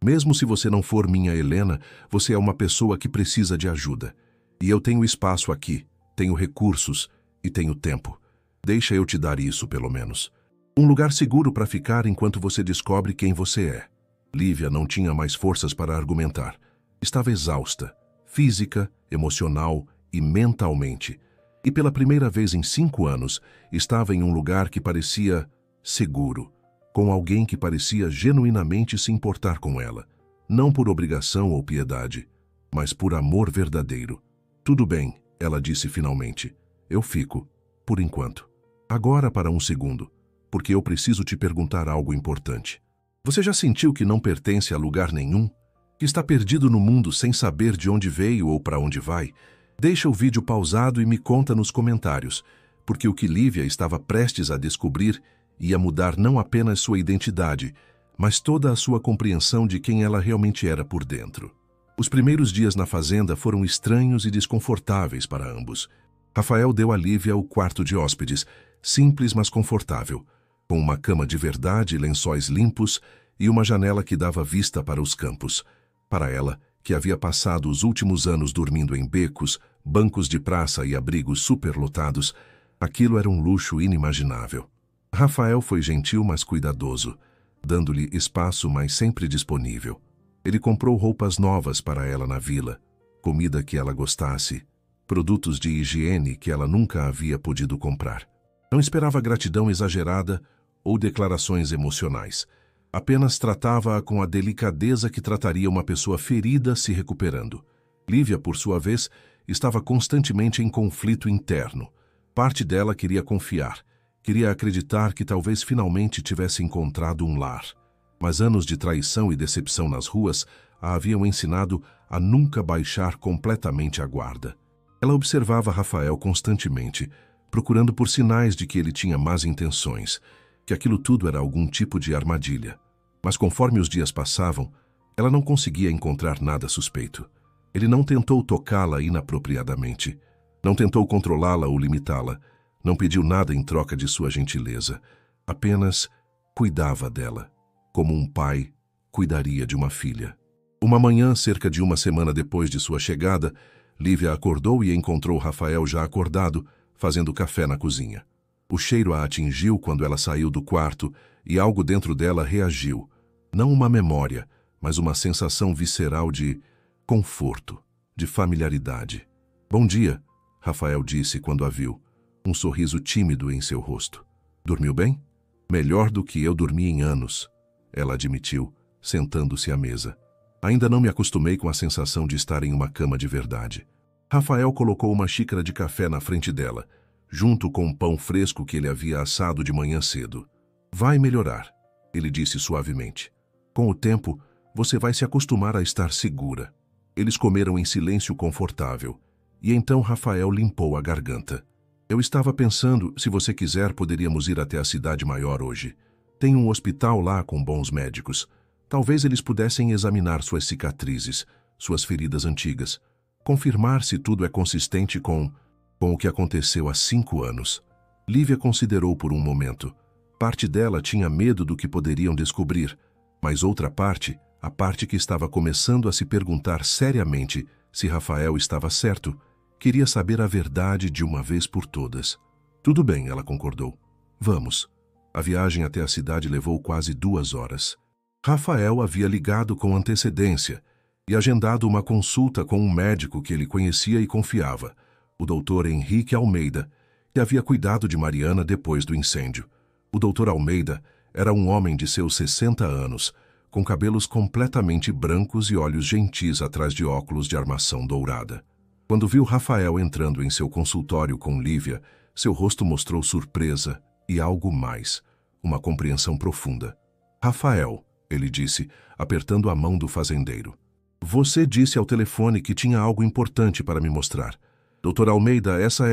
Mesmo se você não for minha Helena, você é uma pessoa que precisa de ajuda. E eu tenho espaço aqui, tenho recursos e tenho tempo. Deixa eu te dar isso, pelo menos. Um lugar seguro para ficar enquanto você descobre quem você é. Lívia não tinha mais forças para argumentar. Estava exausta, física, emocional e mentalmente. E pela primeira vez em 5 anos, estava em um lugar que parecia seguro. com alguém que parecia genuinamente se importar com ela, não por obrigação ou piedade, mas por amor verdadeiro. Tudo bem, ela disse finalmente. Eu fico, por enquanto. Agora para um segundo, porque eu preciso te perguntar algo importante. Você já sentiu que não pertence a lugar nenhum? Que está perdido no mundo sem saber de onde veio ou para onde vai? Deixa o vídeo pausado e me conta nos comentários, porque o que Lívia estava prestes a descobrir ia mudar não apenas sua identidade, mas toda a sua compreensão de quem ela realmente era por dentro. Os primeiros dias na fazenda foram estranhos e desconfortáveis para ambos. Rafael deu a Lívia o quarto de hóspedes, simples mas confortável, com uma cama de verdade, lençóis limpos e uma janela que dava vista para os campos. Para ela, que havia passado os últimos anos dormindo em becos, bancos de praça e abrigos superlotados, aquilo era um luxo inimaginável. Rafael foi gentil, mas cuidadoso, dando-lhe espaço, mas sempre disponível. Ele comprou roupas novas para ela na vila, comida que ela gostasse, produtos de higiene que ela nunca havia podido comprar. Não esperava gratidão exagerada ou declarações emocionais. Apenas tratava-a com a delicadeza que trataria uma pessoa ferida se recuperando. Lívia, por sua vez, estava constantemente em conflito interno. Parte dela queria confiar, queria acreditar que talvez finalmente tivesse encontrado um lar. Mas anos de traição e decepção nas ruas a haviam ensinado a nunca baixar completamente a guarda. Ela observava Rafael constantemente, procurando por sinais de que ele tinha más intenções, que aquilo tudo era algum tipo de armadilha. Mas conforme os dias passavam, ela não conseguia encontrar nada suspeito. Ele não tentou tocá-la inapropriadamente, não tentou controlá-la ou limitá-la, não pediu nada em troca de sua gentileza, apenas cuidava dela, como um pai cuidaria de uma filha. Uma manhã, cerca de uma semana depois de sua chegada, Lívia acordou e encontrou Rafael já acordado, fazendo café na cozinha. O cheiro a atingiu quando ela saiu do quarto e algo dentro dela reagiu. Não uma memória, mas uma sensação visceral de conforto, de familiaridade. Bom dia, Rafael disse quando a viu, um sorriso tímido em seu rosto. Dormiu bem? Melhor do que eu dormi em anos, ela admitiu, sentando-se à mesa. Ainda não me acostumei com a sensação de estar em uma cama de verdade. Rafael colocou uma xícara de café na frente dela, junto com um pão fresco que ele havia assado de manhã cedo. Vai melhorar, ele disse suavemente. Com o tempo, você vai se acostumar a estar segura. Eles comeram em silêncio confortável, e então Rafael limpou a garganta. Eu estava pensando, se você quiser, poderíamos ir até a cidade maior hoje. Tem um hospital lá com bons médicos. Talvez eles pudessem examinar suas cicatrizes, suas feridas antigas, confirmar se tudo é consistente com o que aconteceu há 5 anos. Lívia considerou por um momento. Parte dela tinha medo do que poderiam descobrir, mas outra parte, a parte que estava começando a se perguntar seriamente se Rafael estava certo, queria saber a verdade de uma vez por todas. Tudo bem, ela concordou. Vamos. A viagem até a cidade levou quase 2 horas. Rafael havia ligado com antecedência e agendado uma consulta com um médico que ele conhecia e confiava, o Dr. Henrique Almeida, que havia cuidado de Mariana depois do incêndio. O Dr. Almeida era um homem de seus 60 anos, com cabelos completamente brancos e olhos gentis atrás de óculos de armação dourada. Quando viu Rafael entrando em seu consultório com Lívia, seu rosto mostrou surpresa e algo mais, uma compreensão profunda. Rafael, ele disse, apertando a mão do fazendeiro. Você disse ao telefone que tinha algo importante para me mostrar. Doutor Almeida, essa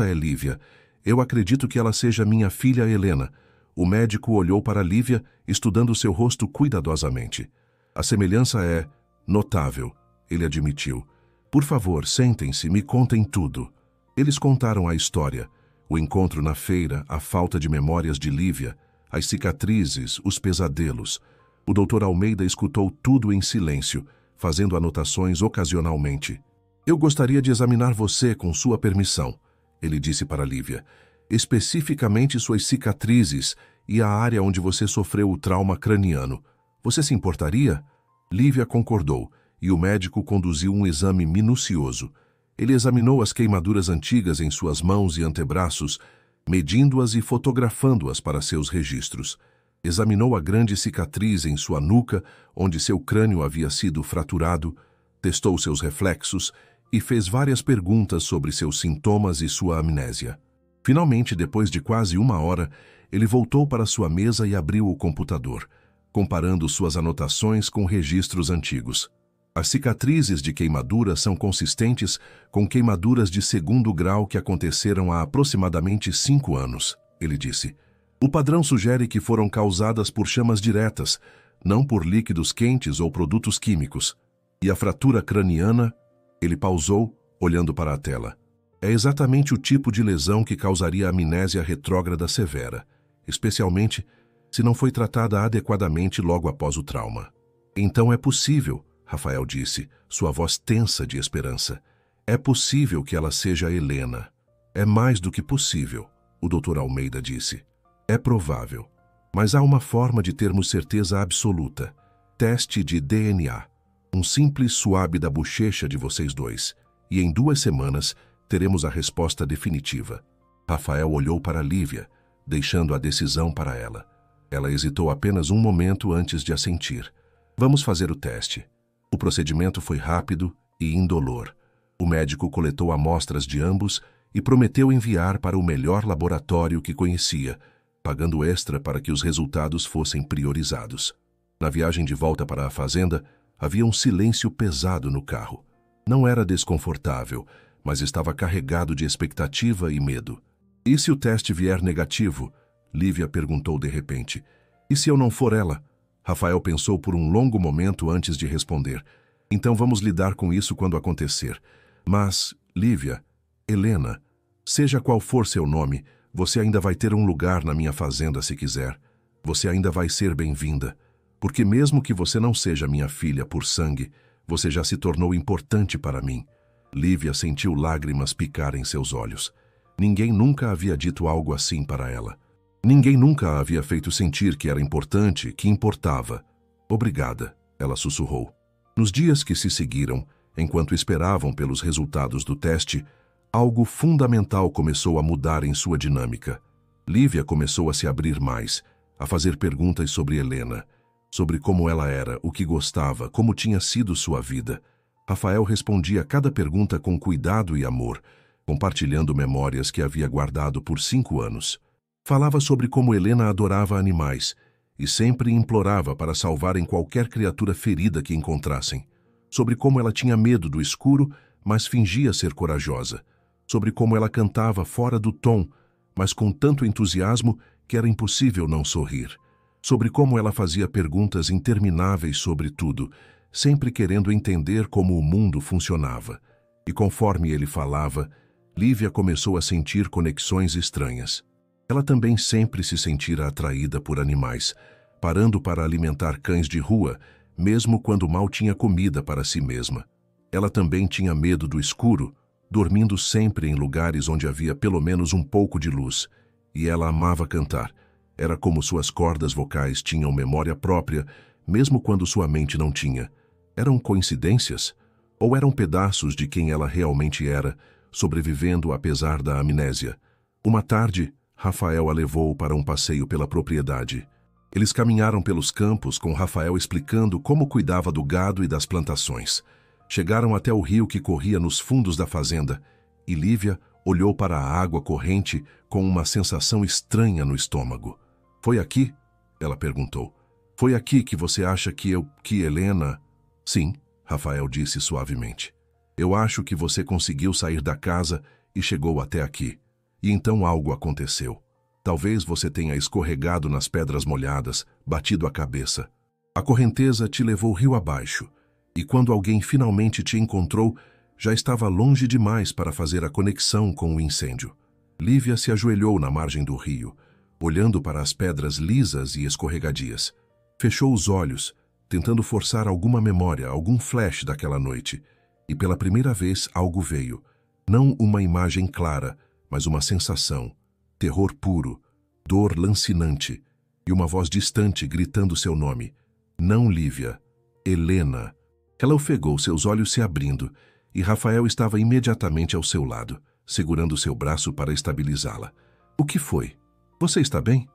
é Lívia. Eu acredito que ela seja minha filha Helena. O médico olhou para Lívia, estudando seu rosto cuidadosamente. A semelhança é notável, ele admitiu. Por favor, sentem-se, me contem tudo. Eles contaram a história, o encontro na feira, a falta de memórias de Lívia, as cicatrizes, os pesadelos. O Dr. Almeida escutou tudo em silêncio, fazendo anotações ocasionalmente. Eu gostaria de examinar você com sua permissão, ele disse para Lívia. Especificamente suas cicatrizes e a área onde você sofreu o trauma craniano. Você se importaria? Lívia concordou, e o médico conduziu um exame minucioso. Ele examinou as queimaduras antigas em suas mãos e antebraços, medindo-as e fotografando-as para seus registros. Examinou a grande cicatriz em sua nuca, onde seu crânio havia sido fraturado, testou seus reflexos e fez várias perguntas sobre seus sintomas e sua amnésia. Finalmente, depois de quase 1 hora, ele voltou para sua mesa e abriu o computador, comparando suas anotações com registros antigos. As cicatrizes de queimadura são consistentes com queimaduras de 2º grau que aconteceram há aproximadamente 5 anos, ele disse. O padrão sugere que foram causadas por chamas diretas, não por líquidos quentes ou produtos químicos. E a fratura craniana? Ele pausou, olhando para a tela. É exatamente o tipo de lesão que causaria amnésia retrógrada severa, especialmente se não foi tratada adequadamente logo após o trauma. Então é possível, Rafael disse, sua voz tensa de esperança. É possível que ela seja Helena. É mais do que possível, o Dr. Almeida disse. É provável, mas há uma forma de termos certeza absoluta. Teste de DNA. Um simples suave da bochecha de vocês dois, e em 2 semanas teremos a resposta definitiva. Rafael olhou para Lívia, deixando a decisão para ela. Ela hesitou apenas um momento antes de assentir. Vamos fazer o teste. O procedimento foi rápido e indolor. O médico coletou amostras de ambos e prometeu enviar para o melhor laboratório que conhecia, pagando extra para que os resultados fossem priorizados. Na viagem de volta para a fazenda, havia um silêncio pesado no carro. Não era desconfortável, mas estava carregado de expectativa e medo. E se o teste vier negativo? Lívia perguntou de repente. E se eu não for ela? Rafael pensou por um longo momento antes de responder. Então vamos lidar com isso quando acontecer. Mas, Lívia, Helena, seja qual for seu nome, você ainda vai ter um lugar na minha fazenda se quiser. Você ainda vai ser bem-vinda. Porque mesmo que você não seja minha filha por sangue, você já se tornou importante para mim. Lívia sentiu lágrimas picar em seus olhos. Ninguém nunca havia dito algo assim para ela. Ninguém nunca a havia feito sentir que era importante, que importava. Obrigada, ela sussurrou. Nos dias que se seguiram, enquanto esperavam pelos resultados do teste, algo fundamental começou a mudar em sua dinâmica. Lívia começou a se abrir mais, a fazer perguntas sobre Helena, sobre como ela era, o que gostava, como tinha sido sua vida. Rafael respondia a cada pergunta com cuidado e amor, compartilhando memórias que havia guardado por 5 anos. Falava sobre como Helena adorava animais e sempre implorava para salvarem qualquer criatura ferida que encontrassem. Sobre como ela tinha medo do escuro, mas fingia ser corajosa. Sobre como ela cantava fora do tom, mas com tanto entusiasmo que era impossível não sorrir. Sobre como ela fazia perguntas intermináveis sobre tudo, sempre querendo entender como o mundo funcionava. E conforme ele falava, Lívia começou a sentir conexões estranhas. Ela também sempre se sentira atraída por animais, parando para alimentar cães de rua, mesmo quando mal tinha comida para si mesma. Ela também tinha medo do escuro, dormindo sempre em lugares onde havia pelo menos um pouco de luz. E ela amava cantar. Era como suas cordas vocais tinham memória própria, mesmo quando sua mente não tinha. Eram coincidências? Ou eram pedaços de quem ela realmente era, sobrevivendo apesar da amnésia? Uma tarde, Rafael a levou para um passeio pela propriedade. Eles caminharam pelos campos com Rafael explicando como cuidava do gado e das plantações. Chegaram até o rio que corria nos fundos da fazenda, e Lívia olhou para a água corrente com uma sensação estranha no estômago. Foi aqui? Ela perguntou. Foi aqui que você acha que Helena... Sim, Rafael disse suavemente. Eu acho que você conseguiu sair da casa e chegou até aqui. E então algo aconteceu. Talvez você tenha escorregado nas pedras molhadas, batido a cabeça. A correnteza te levou rio abaixo, e quando alguém finalmente te encontrou, já estava longe demais para fazer a conexão com o incêndio. Lívia se ajoelhou na margem do rio, olhando para as pedras lisas e escorregadias. Fechou os olhos, tentando forçar alguma memória, algum flash daquela noite. E pela primeira vez algo veio. Não uma imagem clara, mas uma sensação. Terror puro, dor lancinante, e uma voz distante gritando seu nome. Não Lívia, Helena. Ela ofegou, seus olhos se abrindo, e Rafael estava imediatamente ao seu lado, segurando seu braço para estabilizá-la. O que foi? Você está bem?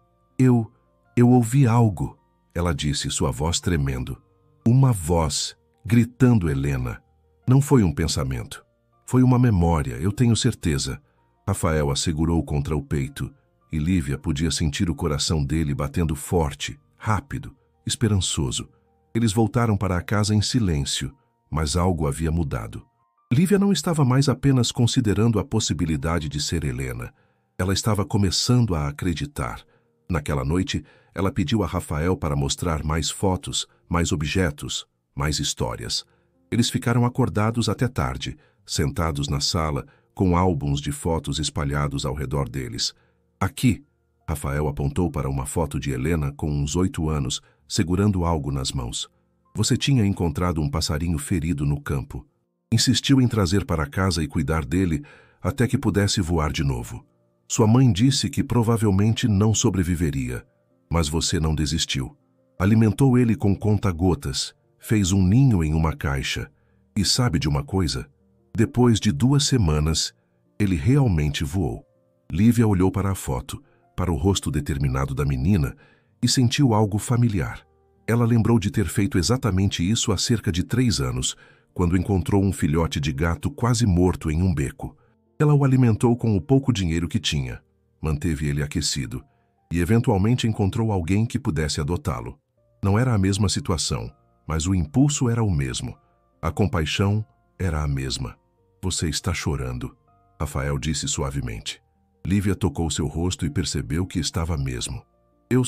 Eu ouvi algo, ela disse, sua voz tremendo. Uma voz, gritando Helena. Não foi um pensamento. Foi uma memória, eu tenho certeza. Rafael a segurou contra o peito, e Lívia podia sentir o coração dele batendo forte, rápido, esperançoso. Eles voltaram para a casa em silêncio, mas algo havia mudado. Lívia não estava mais apenas considerando a possibilidade de ser Helena. Ela estava começando a acreditar. Naquela noite, ela pediu a Rafael para mostrar mais fotos, mais objetos, mais histórias. Eles ficaram acordados até tarde, sentados na sala, com álbuns de fotos espalhados ao redor deles. Aqui, Rafael apontou para uma foto de Helena com uns 8 anos, segurando algo nas mãos. Você tinha encontrado um passarinho ferido no campo. Insistiu em trazer para casa e cuidar dele até que pudesse voar de novo. Sua mãe disse que provavelmente não sobreviveria, mas você não desistiu. Alimentou ele com conta-gotas, fez um ninho em uma caixa. E sabe de uma coisa? Depois de 2 semanas, ele realmente voou. Lívia olhou para a foto, para o rosto determinado da menina, e sentiu algo familiar. Ela lembrou de ter feito exatamente isso há cerca de 3 anos, quando encontrou um filhote de gato quase morto em um beco. Ela o alimentou com o pouco dinheiro que tinha, manteve ele aquecido, e eventualmente encontrou alguém que pudesse adotá-lo. Não era a mesma situação, mas o impulso era o mesmo. A compaixão era a mesma. Você está chorando, Rafael disse suavemente. Lívia tocou seu rosto e percebeu que estava mesmo. Eu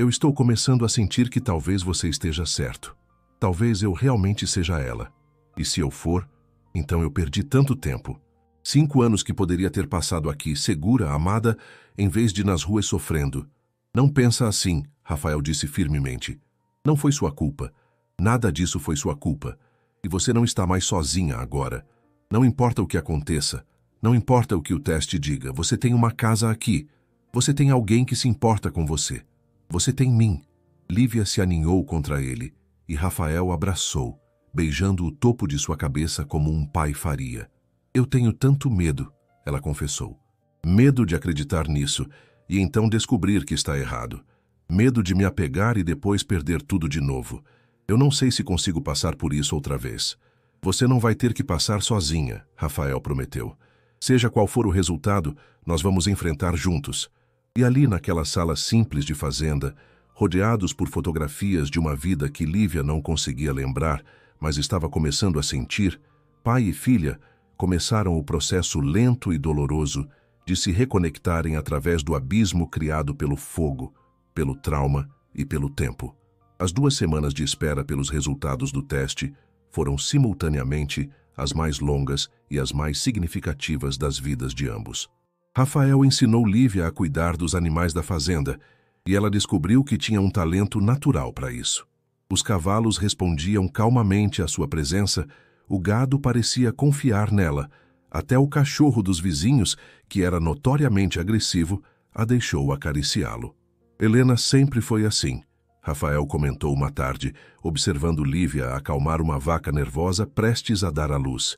estou começando a sentir que talvez você esteja certo. Talvez eu realmente seja ela. E se eu for, então eu perdi tanto tempo. 5 anos que poderia ter passado aqui, segura, amada, em vez de nas ruas sofrendo. Não pensa assim, Rafael disse firmemente. Não foi sua culpa. Nada disso foi sua culpa. E você não está mais sozinha agora. Não importa o que aconteça. Não importa o que o teste diga. Você tem uma casa aqui. Você tem alguém que se importa com você. Você tem mim. Lívia se aninhou contra ele e Rafael abraçou, beijando o topo de sua cabeça como um pai faria. Eu tenho tanto medo, ela confessou. Medo de acreditar nisso e então descobrir que está errado. Medo de me apegar e depois perder tudo de novo. Eu não sei se consigo passar por isso outra vez. Você não vai ter que passar sozinha, Rafael prometeu. Seja qual for o resultado, nós vamos enfrentar juntos. E ali naquela sala simples de fazenda, rodeados por fotografias de uma vida que Lívia não conseguia lembrar, mas estava começando a sentir, pai e filha começaram o processo lento e doloroso de se reconectarem através do abismo criado pelo fogo, pelo trauma e pelo tempo. As 2 semanas de espera pelos resultados do teste foram simultaneamente as mais longas e as mais significativas das vidas de ambos. Rafael ensinou Lívia a cuidar dos animais da fazenda e ela descobriu que tinha um talento natural para isso. Os cavalos respondiam calmamente à sua presença, o gado parecia confiar nela, até o cachorro dos vizinhos, que era notoriamente agressivo, a deixou acariciá-lo. Helena sempre foi assim, Rafael comentou uma tarde, observando Lívia acalmar uma vaca nervosa prestes a dar à luz.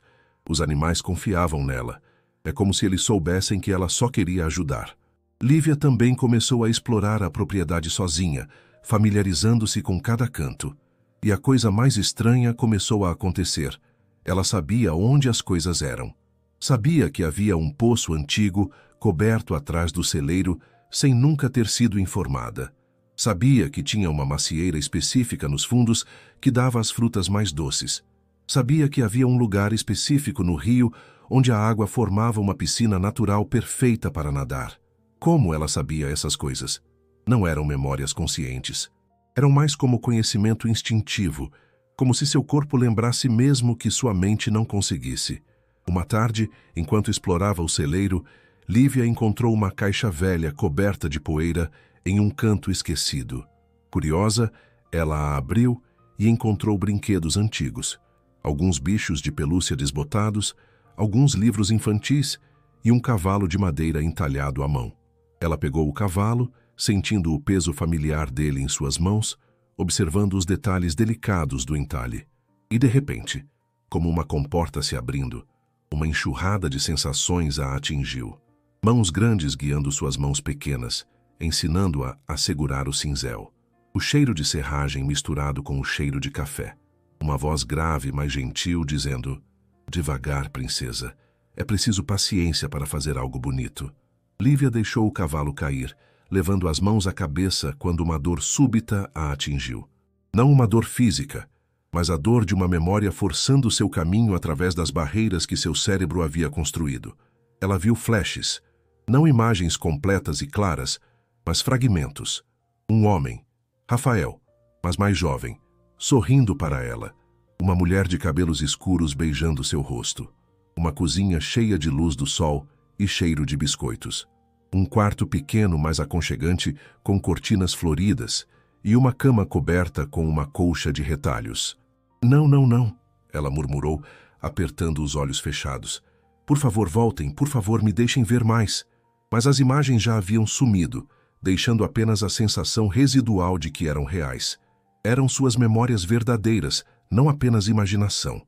Os animais confiavam nela. É como se eles soubessem que ela só queria ajudar. Lívia também começou a explorar a propriedade sozinha, familiarizando-se com cada canto. E a coisa mais estranha começou a acontecer. Ela sabia onde as coisas eram. Sabia que havia um poço antigo, coberto atrás do celeiro, sem nunca ter sido informada. Sabia que tinha uma macieira específica nos fundos que dava as frutas mais doces. Sabia que havia um lugar específico no rio onde a água formava uma piscina natural perfeita para nadar. Como ela sabia essas coisas? Não eram memórias conscientes. Eram mais como conhecimento instintivo, como se seu corpo lembrasse mesmo que sua mente não conseguisse. Uma tarde, enquanto explorava o celeiro, Lívia encontrou uma caixa velha coberta de poeira em um canto esquecido. Curiosa, ela a abriu e encontrou brinquedos antigos, alguns bichos de pelúcia desbotados, alguns livros infantis e um cavalo de madeira entalhado à mão. Ela pegou o cavalo, sentindo o peso familiar dele em suas mãos, observando os detalhes delicados do entalhe. E de repente, como uma comporta se abrindo, uma enxurrada de sensações a atingiu. Mãos grandes guiando suas mãos pequenas, ensinando-a a segurar o cinzel. O cheiro de serragem misturado com o cheiro de café. Uma voz grave, mas gentil, dizendo: "Devagar, princesa. É preciso paciência para fazer algo bonito." Lívia deixou o cavalo cair, levando as mãos à cabeça quando uma dor súbita a atingiu. Não uma dor física, mas a dor de uma memória forçando seu caminho através das barreiras que seu cérebro havia construído. Ela viu flashes, não imagens completas e claras, mas fragmentos. Um homem, Rafael, mas mais jovem, sorrindo para ela. Uma mulher de cabelos escuros beijando seu rosto. Uma cozinha cheia de luz do sol e cheiro de biscoitos. Um quarto pequeno, mas aconchegante, com cortinas floridas, e uma cama coberta com uma colcha de retalhos. "Não, não, não", ela murmurou, apertando os olhos fechados. "Por favor, voltem, por favor, me deixem ver mais." Mas as imagens já haviam sumido, deixando apenas a sensação residual de que eram reais. Eram suas memórias verdadeiras, não apenas imaginação.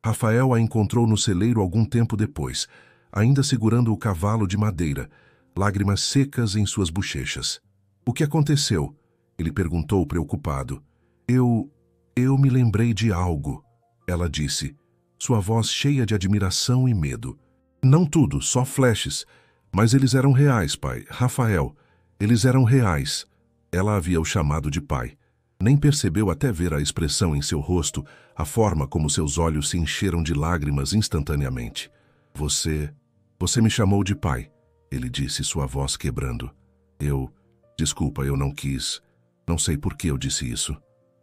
Rafael a encontrou no celeiro algum tempo depois, ainda segurando o cavalo de madeira, lágrimas secas em suas bochechas. "O que aconteceu?" ele perguntou preocupado. Eu me lembrei de algo", ela disse, sua voz cheia de admiração e medo. "Não tudo, só flashes. Mas eles eram reais, pai. Rafael, eles eram reais." Ela havia o chamado de pai. Nem percebeu até ver a expressão em seu rosto, a forma como seus olhos se encheram de lágrimas instantaneamente. Você me chamou de pai", ele disse, sua voz quebrando. Desculpa, eu não quis. Não sei por que eu disse isso."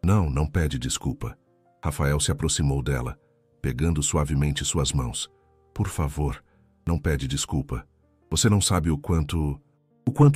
Não pede desculpa." Rafael se aproximou dela, pegando suavemente suas mãos. "Por favor, não pede desculpa. Você não sabe o quanto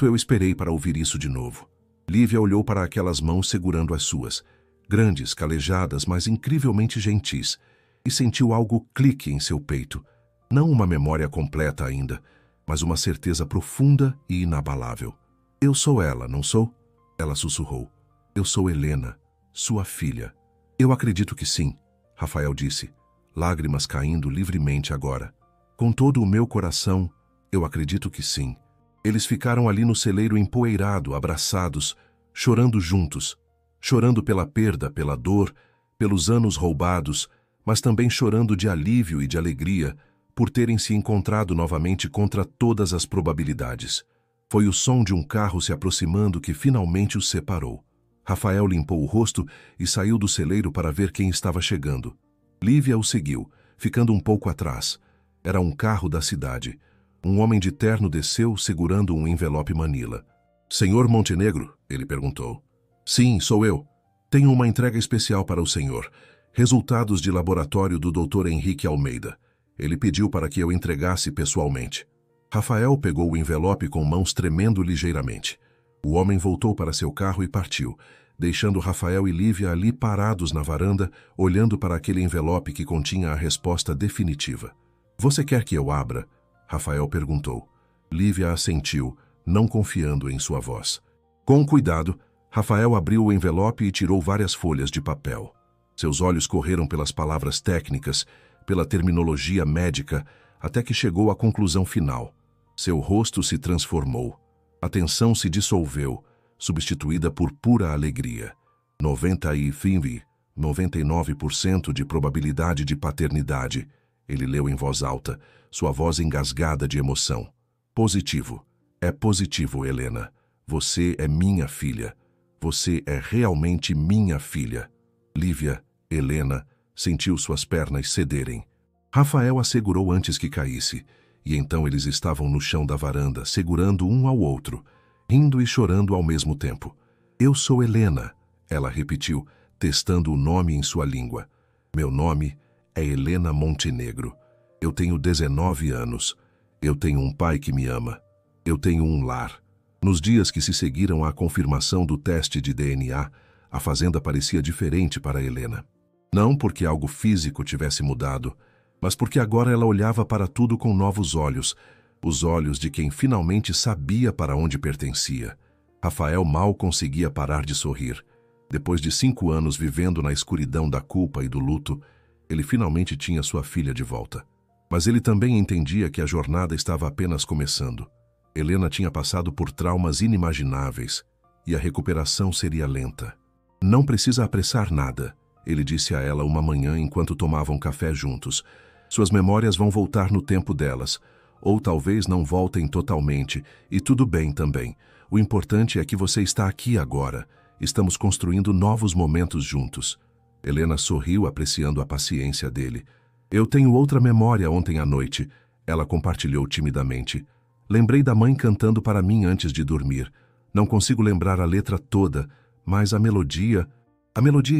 eu esperei para ouvir isso de novo." Lívia olhou para aquelas mãos segurando as suas, grandes, calejadas, mas incrivelmente gentis, e sentiu algo clique em seu peito. Não uma memória completa ainda, mas uma certeza profunda e inabalável. "Eu sou ela, não sou?" Ela sussurrou. "Eu sou Helena, sua filha." "Eu acredito que sim", Rafael disse, lágrimas caindo livremente agora. "Com todo o meu coração, eu acredito que sim." Eles ficaram ali no celeiro empoeirado, abraçados, chorando juntos, chorando pela perda, pela dor, pelos anos roubados, mas também chorando de alívio e de alegria por terem se encontrado novamente contra todas as probabilidades. Foi o som de um carro se aproximando que finalmente os separou. Rafael limpou o rosto e saiu do celeiro para ver quem estava chegando. Lívia o seguiu, ficando um pouco atrás. Era um carro da cidade. Um homem de terno desceu segurando um envelope manila. "Senhor Montenegro?" ele perguntou. "Sim, sou eu. Tenho uma entrega especial para o senhor. Resultados de laboratório do Dr. Henrique Almeida. Ele pediu para que eu entregasse pessoalmente." Rafael pegou o envelope com mãos tremendo ligeiramente. O homem voltou para seu carro e partiu, deixando Rafael e Lívia ali parados na varanda, olhando para aquele envelope que continha a resposta definitiva. "Você quer que eu abra?" Rafael perguntou. Lívia assentiu, não confiando em sua voz. Com cuidado, Rafael abriu o envelope e tirou várias folhas de papel. Seus olhos correram pelas palavras técnicas, pela terminologia médica, até que chegou à conclusão final. Seu rosto se transformou. A tensão se dissolveu, substituída por pura alegria. 99% de probabilidade de paternidade, ele leu em voz alta, sua voz engasgada de emoção. "Positivo. É positivo, Helena. Você é minha filha. Você é realmente minha filha." Lívia, Helena, sentiu suas pernas cederem. Rafael a segurou antes que caísse, e então eles estavam no chão da varanda, segurando um ao outro, rindo e chorando ao mesmo tempo. "Eu sou Helena", ela repetiu, testando o nome em sua língua. "Meu nome é Helena Montenegro. Eu tenho 19 anos. Eu tenho um pai que me ama. Eu tenho um lar." Nos dias que se seguiram à confirmação do teste de DNA, a fazenda parecia diferente para Helena. Não porque algo físico tivesse mudado, mas porque agora ela olhava para tudo com novos olhos, os olhos de quem finalmente sabia para onde pertencia. Rafael mal conseguia parar de sorrir. Depois de 5 anos vivendo na escuridão da culpa e do luto, ele finalmente tinha sua filha de volta. Mas ele também entendia que a jornada estava apenas começando. Helena tinha passado por traumas inimagináveis e a recuperação seria lenta. Não precisa apressar nada, ele disse a ela uma manhã enquanto tomavam café juntos. Suas memórias vão voltar no tempo delas, ou talvez não voltem totalmente, e tudo bem também. O importante é que você está aqui agora. Estamos construindo novos momentos juntos. Helena sorriu, apreciando a paciência dele. Eu tenho outra memória ontem à noite, ela compartilhou timidamente. Lembrei da mãe cantando para mim antes de dormir. Não consigo lembrar a letra toda, mas a melodia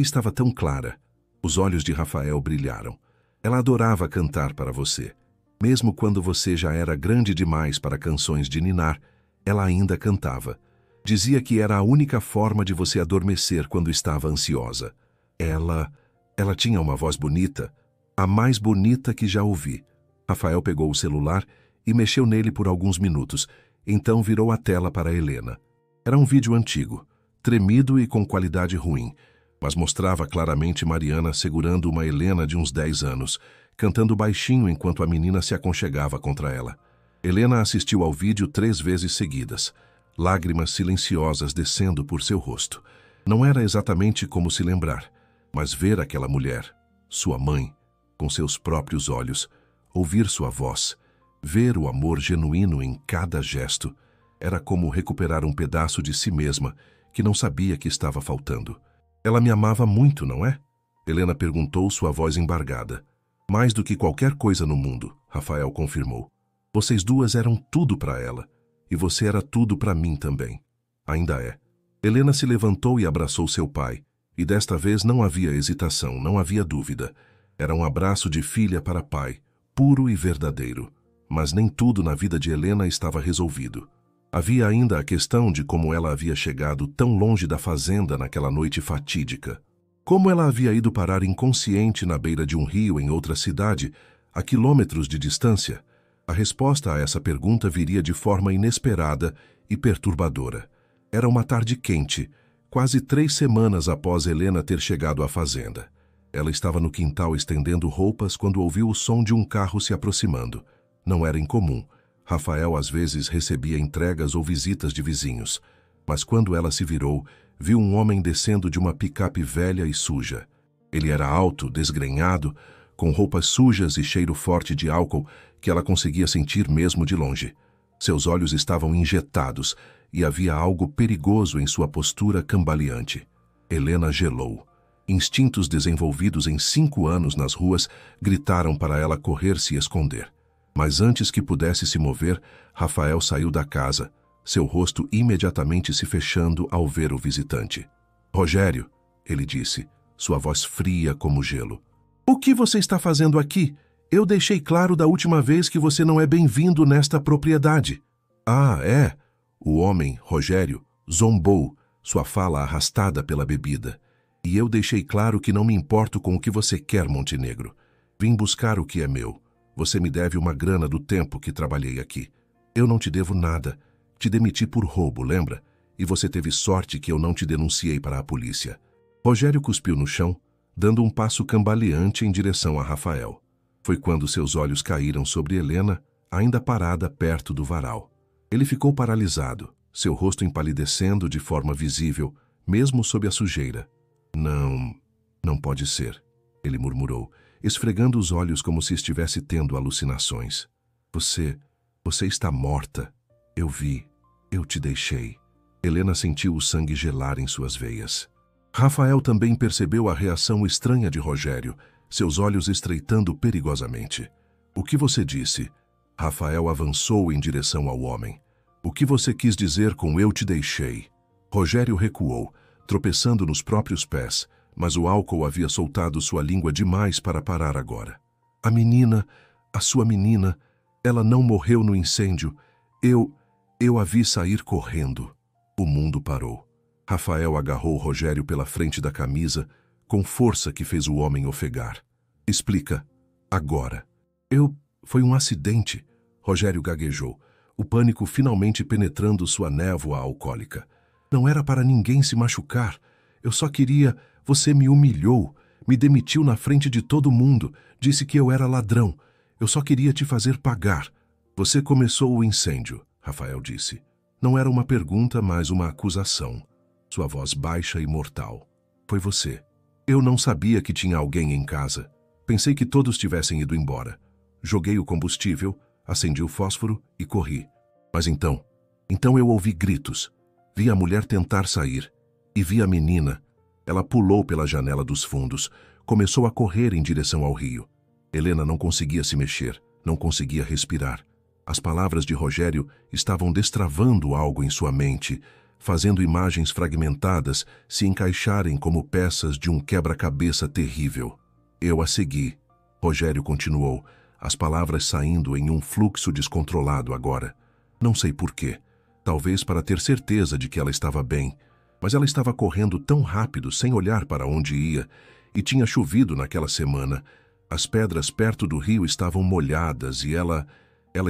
estava tão clara. Os olhos de Rafael brilharam. Ela adorava cantar para você. Mesmo quando você já era grande demais para canções de ninar, ela ainda cantava. Dizia que era a única forma de você adormecer quando estava ansiosa. Ela tinha uma voz bonita, a mais bonita que já ouvi. Rafael pegou o celular e mexeu nele por alguns minutos, então virou a tela para Helena. Era um vídeo antigo, tremido e com qualidade ruim, mas mostrava claramente Mariana segurando uma Helena de uns 10 anos, cantando baixinho enquanto a menina se aconchegava contra ela. Helena assistiu ao vídeo 3 vezes seguidas, lágrimas silenciosas descendo por seu rosto. Não era exatamente como se lembrar, mas ver aquela mulher, sua mãe, com seus próprios olhos, ouvir sua voz, ver o amor genuíno em cada gesto, era como recuperar um pedaço de si mesma que não sabia que estava faltando. Ela me amava muito, não é? Helena perguntou, sua voz embargada. Mais do que qualquer coisa no mundo, Rafael confirmou. Vocês duas eram tudo para ela, e você era tudo para mim também. Ainda é. Helena se levantou e abraçou seu pai, e desta vez não havia hesitação, não havia dúvida. Era um abraço de filha para pai, puro e verdadeiro. Mas nem tudo na vida de Helena estava resolvido. Havia ainda a questão de como ela havia chegado tão longe da fazenda naquela noite fatídica. Como ela havia ido parar inconsciente na beira de um rio em outra cidade, a quilômetros de distância. A resposta a essa pergunta viria de forma inesperada e perturbadora. Era uma tarde quente, quase 3 semanas após Helena ter chegado à fazenda. Ela estava no quintal estendendo roupas quando ouviu o som de um carro se aproximando. Não era incomum. Rafael às vezes recebia entregas ou visitas de vizinhos. Mas quando ela se virou, viu um homem descendo de uma picape velha e suja. Ele era alto, desgrenhado, com roupas sujas e cheiro forte de álcool que ela conseguia sentir mesmo de longe. Seus olhos estavam injetados e havia algo perigoso em sua postura cambaleante. Helena gelou. Instintos desenvolvidos em 5 anos nas ruas gritaram para ela correr se esconder. Mas antes que pudesse se mover, Rafael saiu da casa, seu rosto imediatamente se fechando ao ver o visitante. Rogério, ele disse, sua voz fria como gelo. O que você está fazendo aqui? Eu deixei claro da última vez que você não é bem-vindo nesta propriedade. Ah, é? O homem, Rogério, zombou, sua fala arrastada pela bebida. E eu deixei claro que não me importo com o que você quer, Montenegro. Vim buscar o que é meu. Você me deve uma grana do tempo que trabalhei aqui. Eu não te devo nada. Te demiti por roubo, lembra? E você teve sorte que eu não te denunciei para a polícia. Rogério cuspiu no chão, dando um passo cambaleante em direção a Rafael. Foi quando seus olhos caíram sobre Helena, ainda parada perto do varal. Ele ficou paralisado, seu rosto empalidecendo de forma visível, mesmo sob a sujeira. Não pode ser, ele murmurou, esfregando os olhos como se estivesse tendo alucinações. Você está morta. Eu vi. Eu te deixei. Helena sentiu o sangue gelar em suas veias. Rafael também percebeu a reação estranha de Rogério, seus olhos estreitando perigosamente. O que você disse? Rafael avançou em direção ao homem. O que você quis dizer com eu te deixei? Rogério recuou, tropeçando nos próprios pés, mas o álcool havia soltado sua língua demais para parar agora. A sua menina, ela não morreu no incêndio. Eu a vi sair correndo. O mundo parou. Rafael agarrou Rogério pela frente da camisa, com força que fez o homem ofegar. Explica, agora. Foi um acidente, Rogério gaguejou, o pânico finalmente penetrando sua névoa alcoólica. Não era para ninguém se machucar. Eu só queria... Você me humilhou, me demitiu na frente de todo mundo, disse que eu era ladrão. Eu só queria te fazer pagar. Você começou o incêndio. Rafael disse. Não era uma pergunta, mas uma acusação. Sua voz baixa e mortal. Foi você. Eu não sabia que tinha alguém em casa. Pensei que todos tivessem ido embora. Joguei o combustível, acendi o fósforo e corri. Mas então eu ouvi gritos. Vi a mulher tentar sair. E vi a menina. Ela pulou pela janela dos fundos. Começou a correr em direção ao rio. Helena não conseguia se mexer, não conseguia respirar. As palavras de Rogério estavam destravando algo em sua mente, fazendo imagens fragmentadas se encaixarem como peças de um quebra-cabeça terrível. Eu a segui. Rogério continuou, as palavras saindo em um fluxo descontrolado agora. Não sei porquê. Talvez para ter certeza de que ela estava bem. Mas ela estava correndo tão rápido, sem olhar para onde ia, e tinha chovido naquela semana. As pedras perto do rio estavam molhadas e ela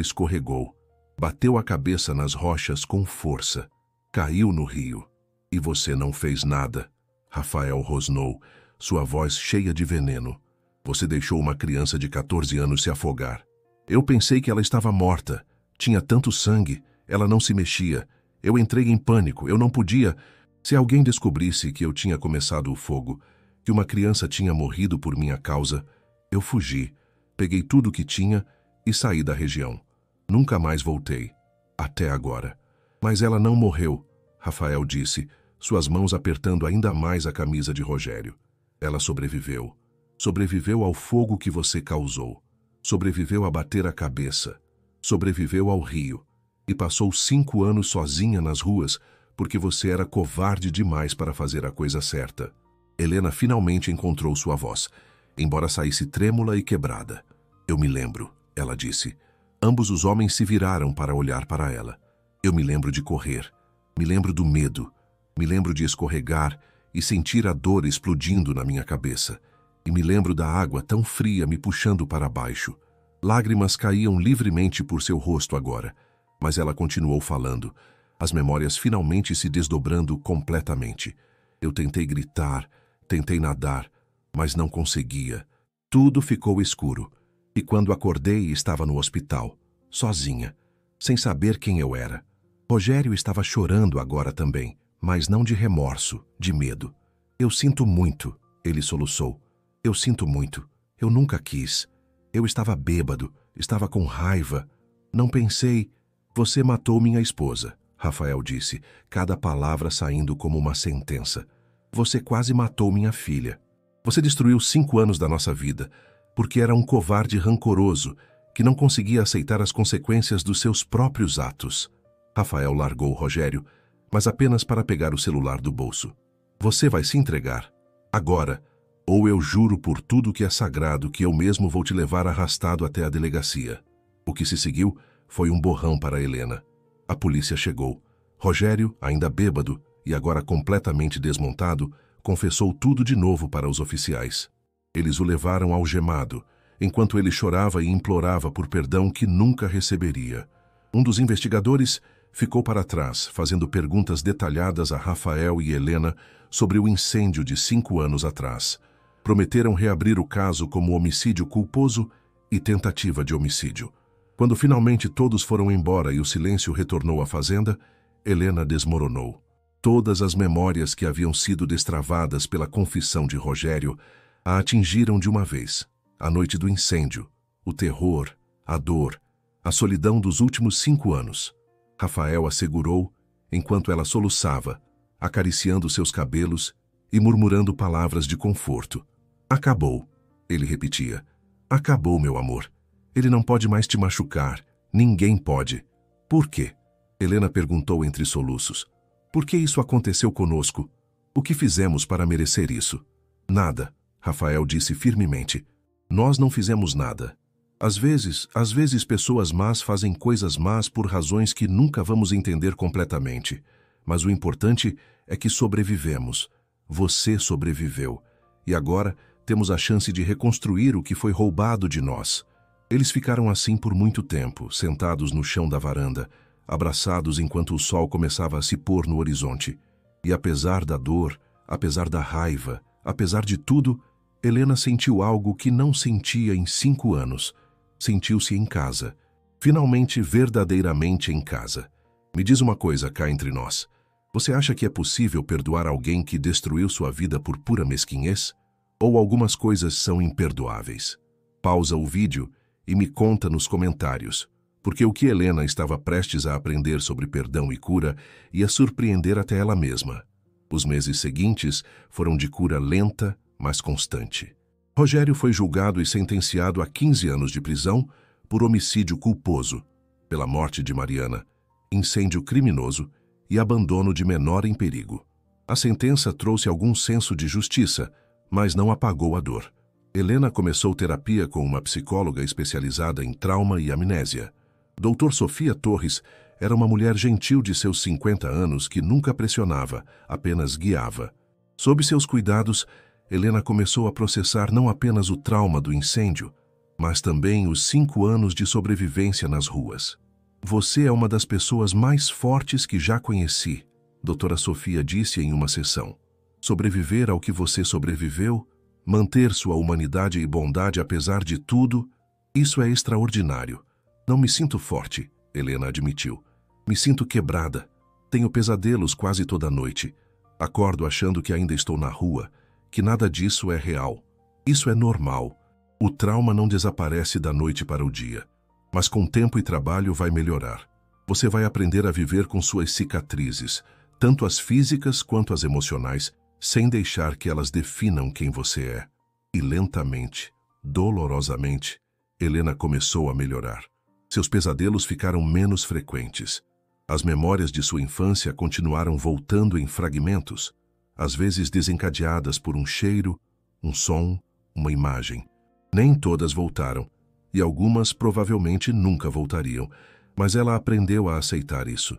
escorregou. Bateu a cabeça nas rochas com força. Caiu no rio. E você não fez nada. Rafael rosnou, sua voz cheia de veneno. Você deixou uma criança de 14 anos se afogar. Eu pensei que ela estava morta. Tinha tanto sangue. Ela não se mexia. Eu entrei em pânico. Eu não podia. Se alguém descobrisse que eu tinha começado o fogo, que uma criança tinha morrido por minha causa, eu fugi. Peguei tudo o que tinha e saí da região. Nunca mais voltei. Até agora. Mas ela não morreu, Rafael disse, suas mãos apertando ainda mais a camisa de Rogério. Ela sobreviveu. Sobreviveu ao fogo que você causou. Sobreviveu a bater a cabeça. Sobreviveu ao rio. E passou 5 anos sozinha nas ruas porque você era covarde demais para fazer a coisa certa. Helena finalmente encontrou sua voz, embora saísse trêmula e quebrada. Eu me lembro, ela disse. Ambos os homens se viraram para olhar para ela. Eu me lembro de correr. Me lembro do medo. Me lembro de escorregar e sentir a dor explodindo na minha cabeça. E me lembro da água tão fria me puxando para baixo. Lágrimas caíam livremente por seu rosto agora, mas ela continuou falando, as memórias finalmente se desdobrando completamente. Eu tentei gritar, tentei nadar, mas não conseguia. Tudo ficou escuro. E quando acordei, estava no hospital, sozinha, sem saber quem eu era. Rogério estava chorando agora também, mas não de remorso, de medo. Eu sinto muito, ele soluçou. Eu sinto muito. Eu nunca quis. Eu estava bêbado, estava com raiva. Não pensei. Você matou minha esposa, Rafael disse, cada palavra saindo como uma sentença. Você quase matou minha filha. Você destruiu 5 anos da nossa vida, porque era um covarde rancoroso, que não conseguia aceitar as consequências dos seus próprios atos. Rafael largou Rogério, mas apenas para pegar o celular do bolso. Você vai se entregar, agora, ou eu juro por tudo que é sagrado que eu mesmo vou te levar arrastado até a delegacia. O que se seguiu foi um borrão para Helena. A polícia chegou. Rogério, ainda bêbado e agora completamente desmontado, confessou tudo de novo para os oficiais. Eles o levaram algemado, enquanto ele chorava e implorava por perdão que nunca receberia. Um dos investigadores ficou para trás, fazendo perguntas detalhadas a Rafael e Helena sobre o incêndio de 5 anos atrás. Prometeram reabrir o caso como homicídio culposo e tentativa de homicídio. Quando finalmente todos foram embora e o silêncio retornou à fazenda, Helena desmoronou. Todas as memórias que haviam sido destravadas pela confissão de Rogério a atingiram de uma vez. A noite do incêndio, o terror, a dor, a solidão dos últimos 5 anos. Rafael a segurou enquanto ela soluçava, acariciando seus cabelos e murmurando palavras de conforto. Acabou, ele repetia. Acabou, meu amor. Ele não pode mais te machucar. Ninguém pode. Por quê? Helena perguntou entre soluços. Por que isso aconteceu conosco? O que fizemos para merecer isso? Nada, Rafael disse firmemente. Nós não fizemos nada. Às vezes pessoas más fazem coisas más por razões que nunca vamos entender completamente. Mas o importante é que sobrevivemos. Você sobreviveu. E agora temos a chance de reconstruir o que foi roubado de nós. Eles ficaram assim por muito tempo, sentados no chão da varanda, abraçados enquanto o sol começava a se pôr no horizonte. E apesar da dor, apesar da raiva, apesar de tudo, Helena sentiu algo que não sentia em 5 anos. Sentiu-se em casa. Finalmente, verdadeiramente em casa. Me diz uma coisa cá entre nós. Você acha que é possível perdoar alguém que destruiu sua vida por pura mesquinhez? Ou algumas coisas são imperdoáveis? Pausa o vídeo e me conta nos comentários, porque o que Helena estava prestes a aprender sobre perdão e cura ia surpreender até ela mesma. Os meses seguintes foram de cura lenta, mas constante. Rogério foi julgado e sentenciado a 15 anos de prisão por homicídio culposo, pela morte de Mariana, incêndio criminoso e abandono de menor em perigo. A sentença trouxe algum senso de justiça, mas não apagou a dor. Helena começou terapia com uma psicóloga especializada em trauma e amnésia. Doutor Sofia Torres era uma mulher gentil de seus 50 anos que nunca pressionava, apenas guiava. Sob seus cuidados, Helena começou a processar não apenas o trauma do incêndio, mas também os 5 anos de sobrevivência nas ruas. Você é uma das pessoas mais fortes que já conheci, doutora Sofia disse em uma sessão. Sobreviver ao que você sobreviveu, manter sua humanidade e bondade apesar de tudo, isso é extraordinário. Não me sinto forte, Helena admitiu. Me sinto quebrada. Tenho pesadelos quase toda noite. Acordo achando que ainda estou na rua, que nada disso é real. Isso é normal. O trauma não desaparece da noite para o dia. Mas com tempo e trabalho vai melhorar. Você vai aprender a viver com suas cicatrizes, tanto as físicas quanto as emocionais, sem deixar que elas definam quem você é. E lentamente, dolorosamente, Helena começou a melhorar. Seus pesadelos ficaram menos frequentes. As memórias de sua infância continuaram voltando em fragmentos, às vezes desencadeadas por um cheiro, um som, uma imagem. Nem todas voltaram, e algumas provavelmente nunca voltariam, mas ela aprendeu a aceitar isso.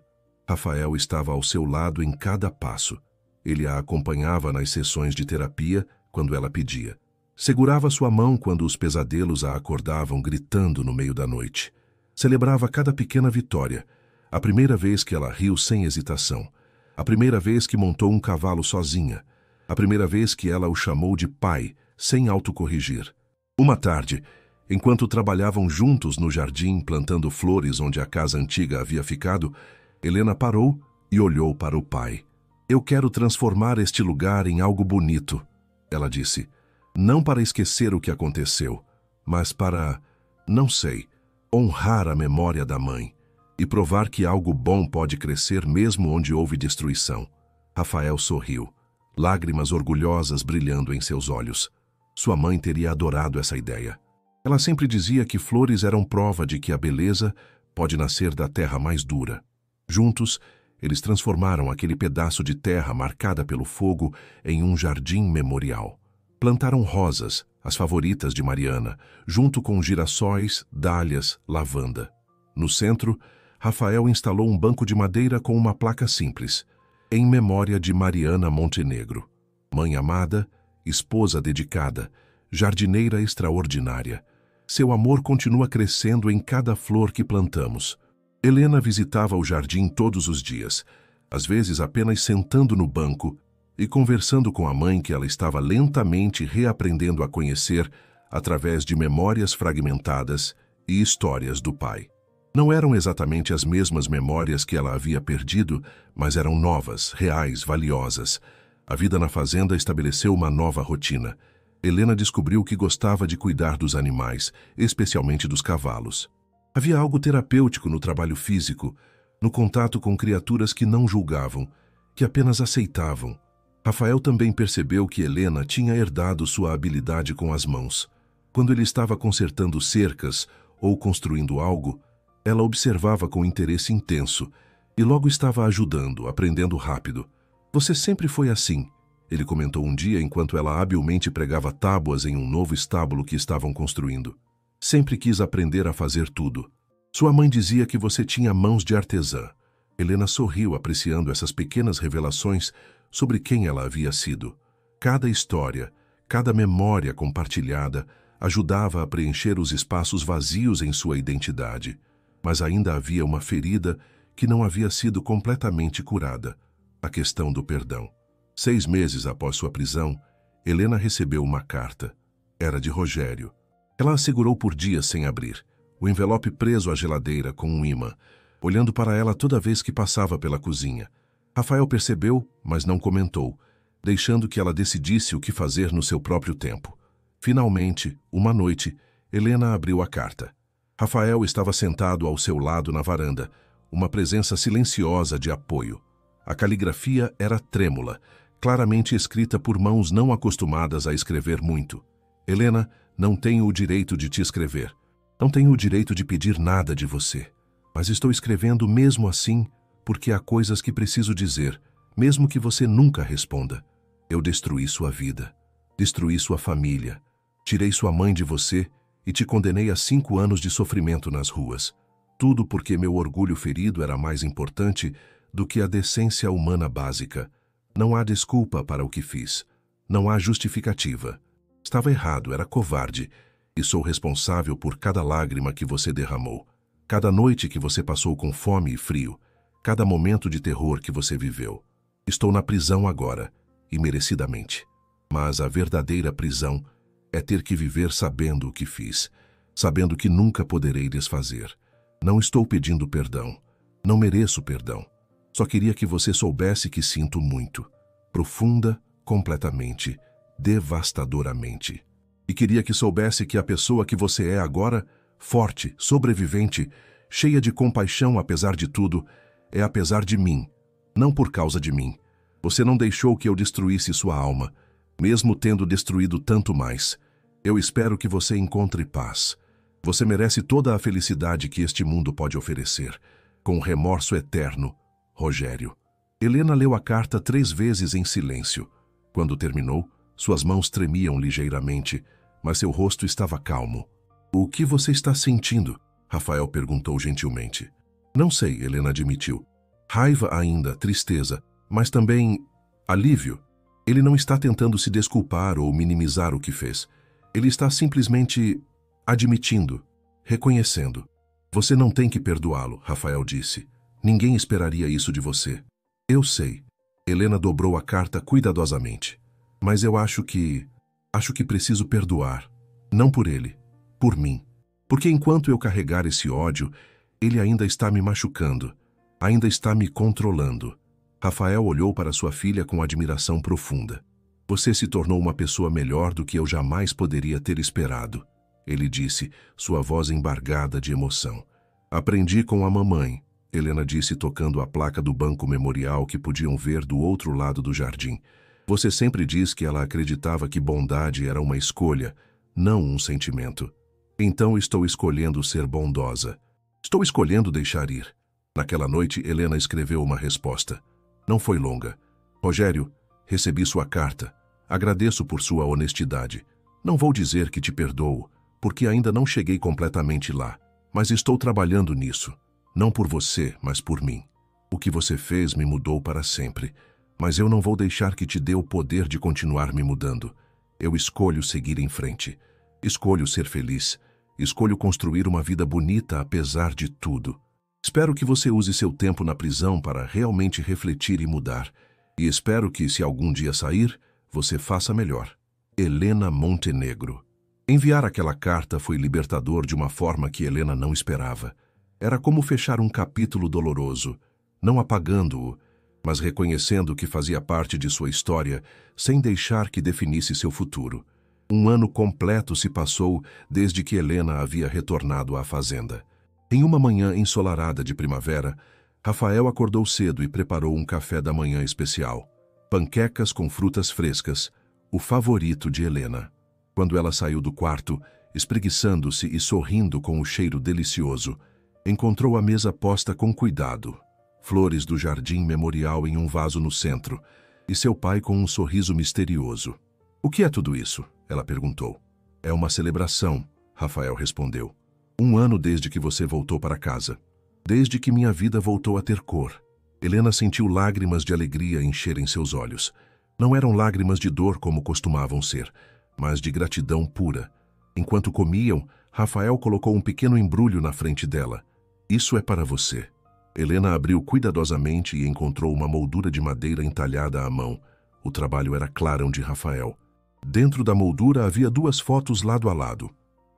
Rafael estava ao seu lado em cada passo. Ele a acompanhava nas sessões de terapia quando ela pedia. Segurava sua mão quando os pesadelos a acordavam gritando no meio da noite. Celebrava cada pequena vitória. A primeira vez que ela riu sem hesitação. A primeira vez que montou um cavalo sozinha. A primeira vez que ela o chamou de pai, sem autocorrigir. Uma tarde, enquanto trabalhavam juntos no jardim plantando flores onde a casa antiga havia ficado, Helena parou e olhou para o pai. Eu quero transformar este lugar em algo bonito, ela disse. Não para esquecer o que aconteceu, mas para, não sei, honrar a memória da mãe e provar que algo bom pode crescer mesmo onde houve destruição. Rafael sorriu, lágrimas orgulhosas brilhando em seus olhos. Sua mãe teria adorado essa ideia. Ela sempre dizia que flores eram prova de que a beleza pode nascer da terra mais dura. Juntos, eles transformaram aquele pedaço de terra marcada pelo fogo em um jardim memorial. Plantaram rosas, as favoritas de Mariana, junto com girassóis, dálias, lavanda. No centro, Rafael instalou um banco de madeira com uma placa simples, em memória de Mariana Montenegro. Mãe amada, esposa dedicada, jardineira extraordinária. Seu amor continua crescendo em cada flor que plantamos. Helena visitava o jardim todos os dias, às vezes apenas sentando no banco e conversando com a mãe que ela estava lentamente reaprendendo a conhecer através de memórias fragmentadas e histórias do pai. Não eram exatamente as mesmas memórias que ela havia perdido, mas eram novas, reais, valiosas. A vida na fazenda estabeleceu uma nova rotina. Helena descobriu que gostava de cuidar dos animais, especialmente dos cavalos. Havia algo terapêutico no trabalho físico, no contato com criaturas que não julgavam, que apenas aceitavam. Rafael também percebeu que Helena tinha herdado sua habilidade com as mãos. Quando ele estava consertando cercas ou construindo algo, ela observava com interesse intenso e logo estava ajudando, aprendendo rápido. Você sempre foi assim, ele comentou um dia enquanto ela habilmente pregava tábuas em um novo estábulo que estavam construindo. Sempre quis aprender a fazer tudo. Sua mãe dizia que você tinha mãos de artesã. Helena sorriu apreciando essas pequenas revelações sobre quem ela havia sido. Cada história, cada memória compartilhada ajudava a preencher os espaços vazios em sua identidade. Mas ainda havia uma ferida que não havia sido completamente curada, a questão do perdão. 6 meses após sua prisão, Helena recebeu uma carta. Era de Rogério. Ela a segurou por dias sem abrir. o envelope preso à geladeira com um ímã, olhando para ela toda vez que passava pela cozinha. Rafael percebeu, mas não comentou, deixando que ela decidisse o que fazer no seu próprio tempo. Finalmente, uma noite, Helena abriu a carta. Rafael estava sentado ao seu lado na varanda, uma presença silenciosa de apoio. A caligrafia era trêmula, claramente escrita por mãos não acostumadas a escrever muito. Helena, não tenho o direito de te escrever. Não tenho o direito de pedir nada de você. Mas estou escrevendo mesmo assim, porque há coisas que preciso dizer, mesmo que você nunca responda. Eu destruí sua vida, destruí sua família, tirei sua mãe de você e te condenei a 5 anos de sofrimento nas ruas. Tudo porque meu orgulho ferido era mais importante do que a decência humana básica. Não há desculpa para o que fiz. Não há justificativa. Estava errado, era covarde, e sou responsável por cada lágrima que você derramou, cada noite que você passou com fome e frio, cada momento de terror que você viveu. Estou na prisão agora, e merecidamente. Mas a verdadeira prisão é ter que viver sabendo o que fiz, sabendo que nunca poderei desfazer. Não estou pedindo perdão. Não mereço perdão. Só queria que você soubesse que sinto muito. Profunda, completamente, devastadoramente. E queria que soubesse que a pessoa que você é agora, forte, sobrevivente, cheia de compaixão apesar de tudo, é apesar de mim, não por causa de mim. Você não deixou que eu destruísse sua alma, mesmo tendo destruído tanto mais. Eu espero que você encontre paz. Você merece toda a felicidade que este mundo pode oferecer. Com remorso eterno, Rogério. Helena leu a carta 3 vezes em silêncio. Quando terminou, suas mãos tremiam ligeiramente, mas seu rosto estava calmo. O que você está sentindo? Rafael perguntou gentilmente. Não sei, Helena admitiu. Raiva ainda, tristeza, mas também alívio. Ele não está tentando se desculpar ou minimizar o que fez. Ele está simplesmente admitindo, reconhecendo. Você não tem que perdoá-lo, Rafael disse. Ninguém esperaria isso de você. Eu sei. Helena dobrou a carta cuidadosamente. Mas eu acho que preciso perdoar. Não por ele, por mim. Porque enquanto eu carregar esse ódio, ele ainda está me machucando, ainda está me controlando. Rafael olhou para sua filha com admiração profunda. Você se tornou uma pessoa melhor do que eu jamais poderia ter esperado, ele disse, sua voz embargada de emoção. Aprendi com a mamãe, Helena disse tocando a placa do banco memorial que podiam ver do outro lado do jardim. Você sempre diz que ela acreditava que bondade era uma escolha, não um sentimento. Então estou escolhendo ser bondosa. Estou escolhendo deixar ir. Naquela noite, Helena escreveu uma resposta. Não foi longa. Rogério, recebi sua carta. Agradeço por sua honestidade. Não vou dizer que te perdoo, porque ainda não cheguei completamente lá, mas estou trabalhando nisso. Não por você, mas por mim. O que você fez me mudou para sempre, mas eu não vou deixar que te dê o poder de continuar me mudando. Eu escolho seguir em frente. Escolho ser feliz. Escolho construir uma vida bonita apesar de tudo. Espero que você use seu tempo na prisão para realmente refletir e mudar. E espero que, se algum dia sair, você faça melhor. Helena Montenegro. Enviar aquela carta foi libertador de uma forma que Helena não esperava. Era como fechar um capítulo doloroso, não apagando-o, mas reconhecendo que fazia parte de sua história, sem deixar que definisse seu futuro. 1 ano completo se passou desde que Helena havia retornado à fazenda. Em uma manhã ensolarada de primavera, Rafael acordou cedo e preparou um café da manhã especial. Panquecas com frutas frescas, o favorito de Helena. Quando ela saiu do quarto, espreguiçando-se e sorrindo com o cheiro delicioso, encontrou a mesa posta com cuidado, flores do jardim memorial em um vaso no centro, e seu pai com um sorriso misterioso. O que é tudo isso? Ela perguntou. É uma celebração, Rafael respondeu. 1 ano desde que você voltou para casa. Desde que minha vida voltou a ter cor. Helena sentiu lágrimas de alegria encherem seus olhos. Não eram lágrimas de dor como costumavam ser, mas de gratidão pura. Enquanto comiam, Rafael colocou um pequeno embrulho na frente dela. Isso é para você. Helena abriu cuidadosamente e encontrou uma moldura de madeira entalhada à mão. O trabalho era clarão de Rafael. Dentro da moldura havia 2 fotos lado a lado.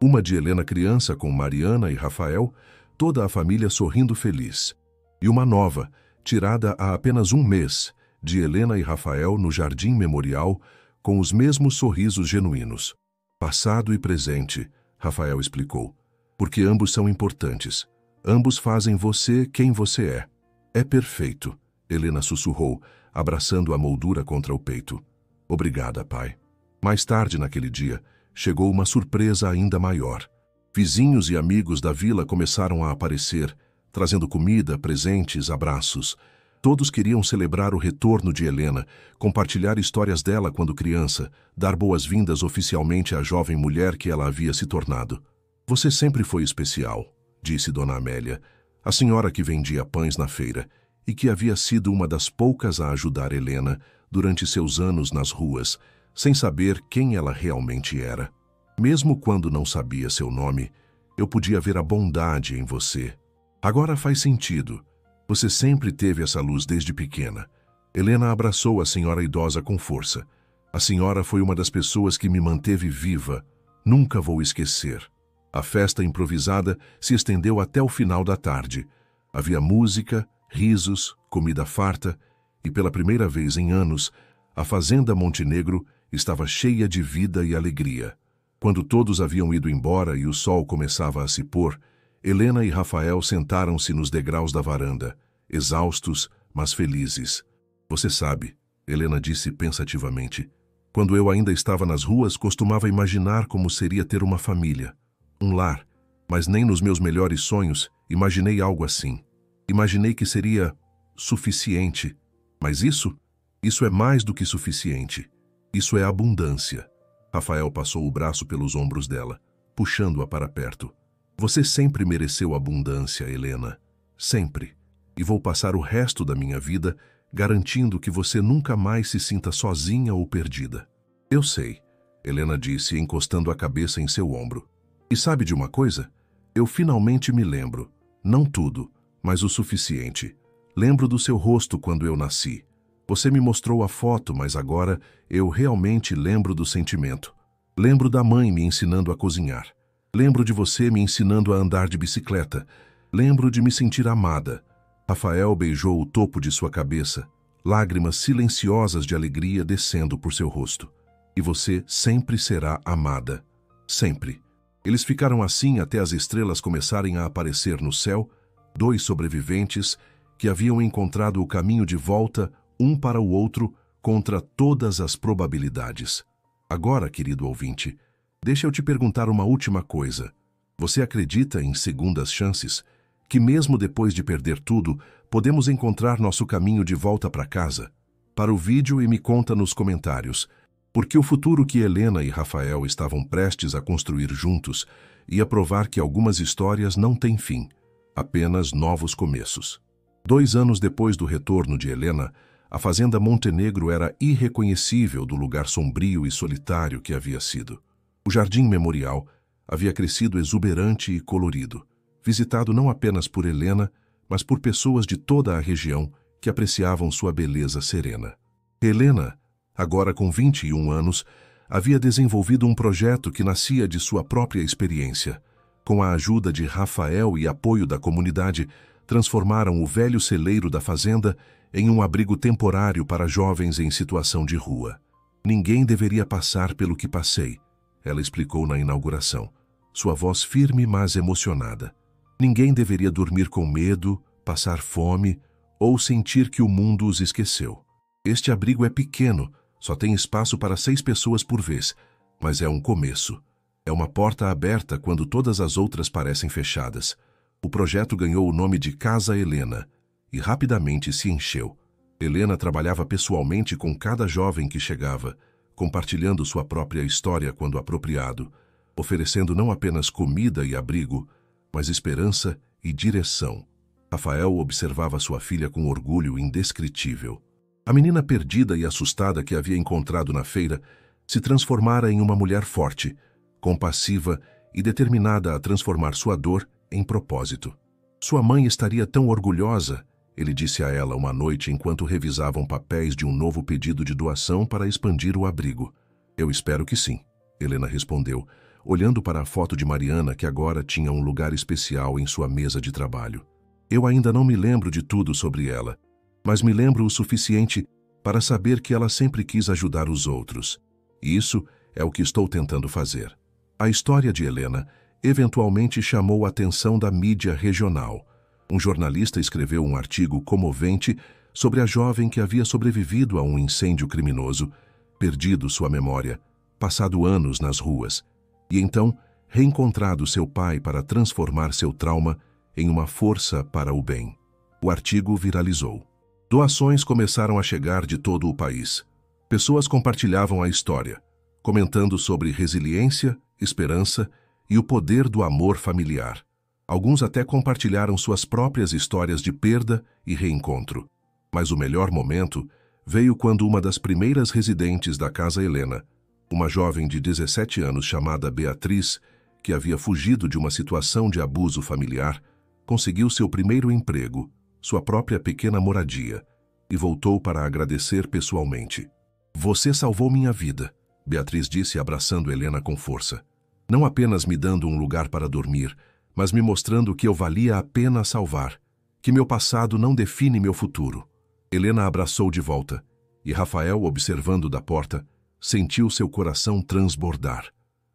Uma de Helena criança com Mariana e Rafael, toda a família sorrindo feliz. E uma nova, tirada há apenas um mês, de Helena e Rafael no Jardim Memorial, com os mesmos sorrisos genuínos. Passado e presente, Rafael explicou, porque ambos são importantes. Ambos fazem você quem você é. É perfeito, Helena sussurrou, abraçando a moldura contra o peito. Obrigada, pai. Mais tarde naquele dia, chegou uma surpresa ainda maior. Vizinhos e amigos da vila começaram a aparecer, trazendo comida, presentes, abraços. Todos queriam celebrar o retorno de Helena, compartilhar histórias dela quando criança, dar boas-vindas oficialmente à jovem mulher que ela havia se tornado. Você sempre foi especial, disse Dona Amélia, a senhora que vendia pães na feira e que havia sido uma das poucas a ajudar Helena durante seus anos nas ruas, sem saber quem ela realmente era. Mesmo quando não sabia seu nome, eu podia ver a bondade em você. Agora faz sentido. Você sempre teve essa luz desde pequena. Helena abraçou a senhora idosa com força. A senhora foi uma das pessoas que me manteve viva. Nunca vou esquecer. A festa improvisada se estendeu até o final da tarde. Havia música, risos, comida farta e, pela primeira vez em anos, a Fazenda Montenegro estava cheia de vida e alegria. Quando todos haviam ido embora e o sol começava a se pôr, Helena e Rafael sentaram-se nos degraus da varanda, exaustos, mas felizes. Você sabe, Helena disse pensativamente, quando eu ainda estava nas ruas, costumava imaginar como seria ter uma família, um lar, mas nem nos meus melhores sonhos imaginei algo assim. Imaginei que seria suficiente, mas isso é mais do que suficiente. Isso é abundância. Rafael passou o braço pelos ombros dela, puxando-a para perto. Você sempre mereceu abundância, Helena. Sempre. E vou passar o resto da minha vida garantindo que você nunca mais se sinta sozinha ou perdida. Eu sei, Helena disse, encostando a cabeça em seu ombro. E sabe de uma coisa? Eu finalmente me lembro. Não tudo, mas o suficiente. Lembro do seu rosto quando eu nasci. Você me mostrou a foto, mas agora eu realmente lembro do sentimento. Lembro da mãe me ensinando a cozinhar. Lembro de você me ensinando a andar de bicicleta. Lembro de me sentir amada. Rafael beijou o topo de sua cabeça, lágrimas silenciosas de alegria descendo por seu rosto. E você sempre será amada. Sempre. Eles ficaram assim até as estrelas começarem a aparecer no céu, dois sobreviventes que haviam encontrado o caminho de volta um para o outro contra todas as probabilidades. Agora, querido ouvinte, deixa eu te perguntar uma última coisa. Você acredita em segundas chances? Que mesmo depois de perder tudo, podemos encontrar nosso caminho de volta para casa? Para o vídeo e me conta nos comentários, porque o futuro que Helena e Rafael estavam prestes a construir juntos ia provar que algumas histórias não têm fim, apenas novos começos. 2 anos depois do retorno de Helena, a Fazenda Montenegro era irreconhecível do lugar sombrio e solitário que havia sido. O Jardim Memorial havia crescido exuberante e colorido, visitado não apenas por Helena, mas por pessoas de toda a região que apreciavam sua beleza serena. Helena, agora com 21 anos, havia desenvolvido um projeto que nascia de sua própria experiência. Com a ajuda de Rafael e apoio da comunidade, transformaram o velho celeiro da fazenda em um abrigo temporário para jovens em situação de rua. Ninguém deveria passar pelo que passei, ela explicou na inauguração, sua voz firme mas emocionada. Ninguém deveria dormir com medo, passar fome ou sentir que o mundo os esqueceu. Este abrigo é pequeno, só tem espaço para 6 pessoas por vez, mas é um começo. É uma porta aberta quando todas as outras parecem fechadas. O projeto ganhou o nome de Casa Helena e rapidamente se encheu. Helena trabalhava pessoalmente com cada jovem que chegava, compartilhando sua própria história quando apropriado, oferecendo não apenas comida e abrigo, mas esperança e direção. Rafael observava sua filha com orgulho indescritível. A menina perdida e assustada que havia encontrado na feira se transformara em uma mulher forte, compassiva e determinada a transformar sua dor em propósito. Sua mãe estaria tão orgulhosa, ele disse a ela uma noite enquanto revisavam papéis de um novo pedido de doação para expandir o abrigo. Eu espero que sim, Helena respondeu, olhando para a foto de Mariana, que agora tinha um lugar especial em sua mesa de trabalho. Eu ainda não me lembro de tudo sobre ela, mas me lembro o suficiente para saber que ela sempre quis ajudar os outros. E isso é o que estou tentando fazer. A história de Helena eventualmente chamou a atenção da mídia regional. Um jornalista escreveu um artigo comovente sobre a jovem que havia sobrevivido a um incêndio criminoso, perdido sua memória, passado anos nas ruas, e então reencontrado seu pai para transformar seu trauma em uma força para o bem. O artigo viralizou. Doações começaram a chegar de todo o país. Pessoas compartilhavam a história, comentando sobre resiliência, esperança e o poder do amor familiar. Alguns até compartilharam suas próprias histórias de perda e reencontro. Mas o melhor momento veio quando uma das primeiras residentes da Casa Helena, uma jovem de 17 anos chamada Beatriz, que havia fugido de uma situação de abuso familiar, conseguiu seu primeiro emprego, sua própria pequena moradia, e voltou para agradecer pessoalmente. "Você salvou minha vida", Beatriz disse, abraçando Helena com força. "Não apenas me dando um lugar para dormir, mas me mostrando que eu valia a pena salvar, que meu passado não define meu futuro." Helena abraçou de volta, e Rafael, observando da porta, sentiu seu coração transbordar.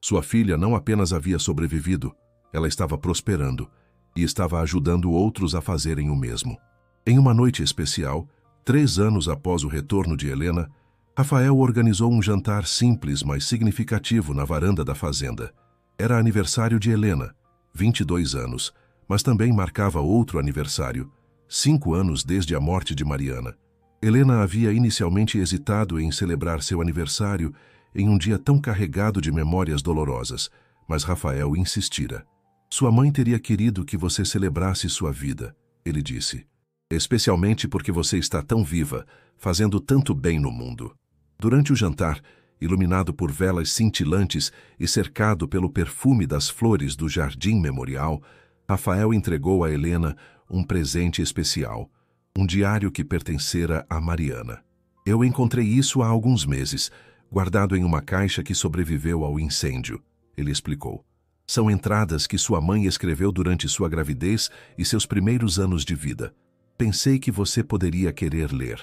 Sua filha não apenas havia sobrevivido, ela estava prosperando e estava ajudando outros a fazerem o mesmo. Em uma noite especial, 3 anos após o retorno de Helena, Rafael organizou um jantar simples, mas significativo na varanda da fazenda. Era aniversário de Helena, 22 anos, mas também marcava outro aniversário, 5 anos desde a morte de Mariana. Helena havia inicialmente hesitado em celebrar seu aniversário em um dia tão carregado de memórias dolorosas, mas Rafael insistira. "Sua mãe teria querido que você celebrasse sua vida", ele disse. "Especialmente porque você está tão viva, fazendo tanto bem no mundo." Durante o jantar, iluminado por velas cintilantes e cercado pelo perfume das flores do Jardim Memorial, Rafael entregou a Helena um presente especial, um diário que pertencera a Mariana. "Eu encontrei isso há alguns meses, guardado em uma caixa que sobreviveu ao incêndio", ele explicou. "São entradas que sua mãe escreveu durante sua gravidez e seus primeiros anos de vida. Pensei que você poderia querer ler.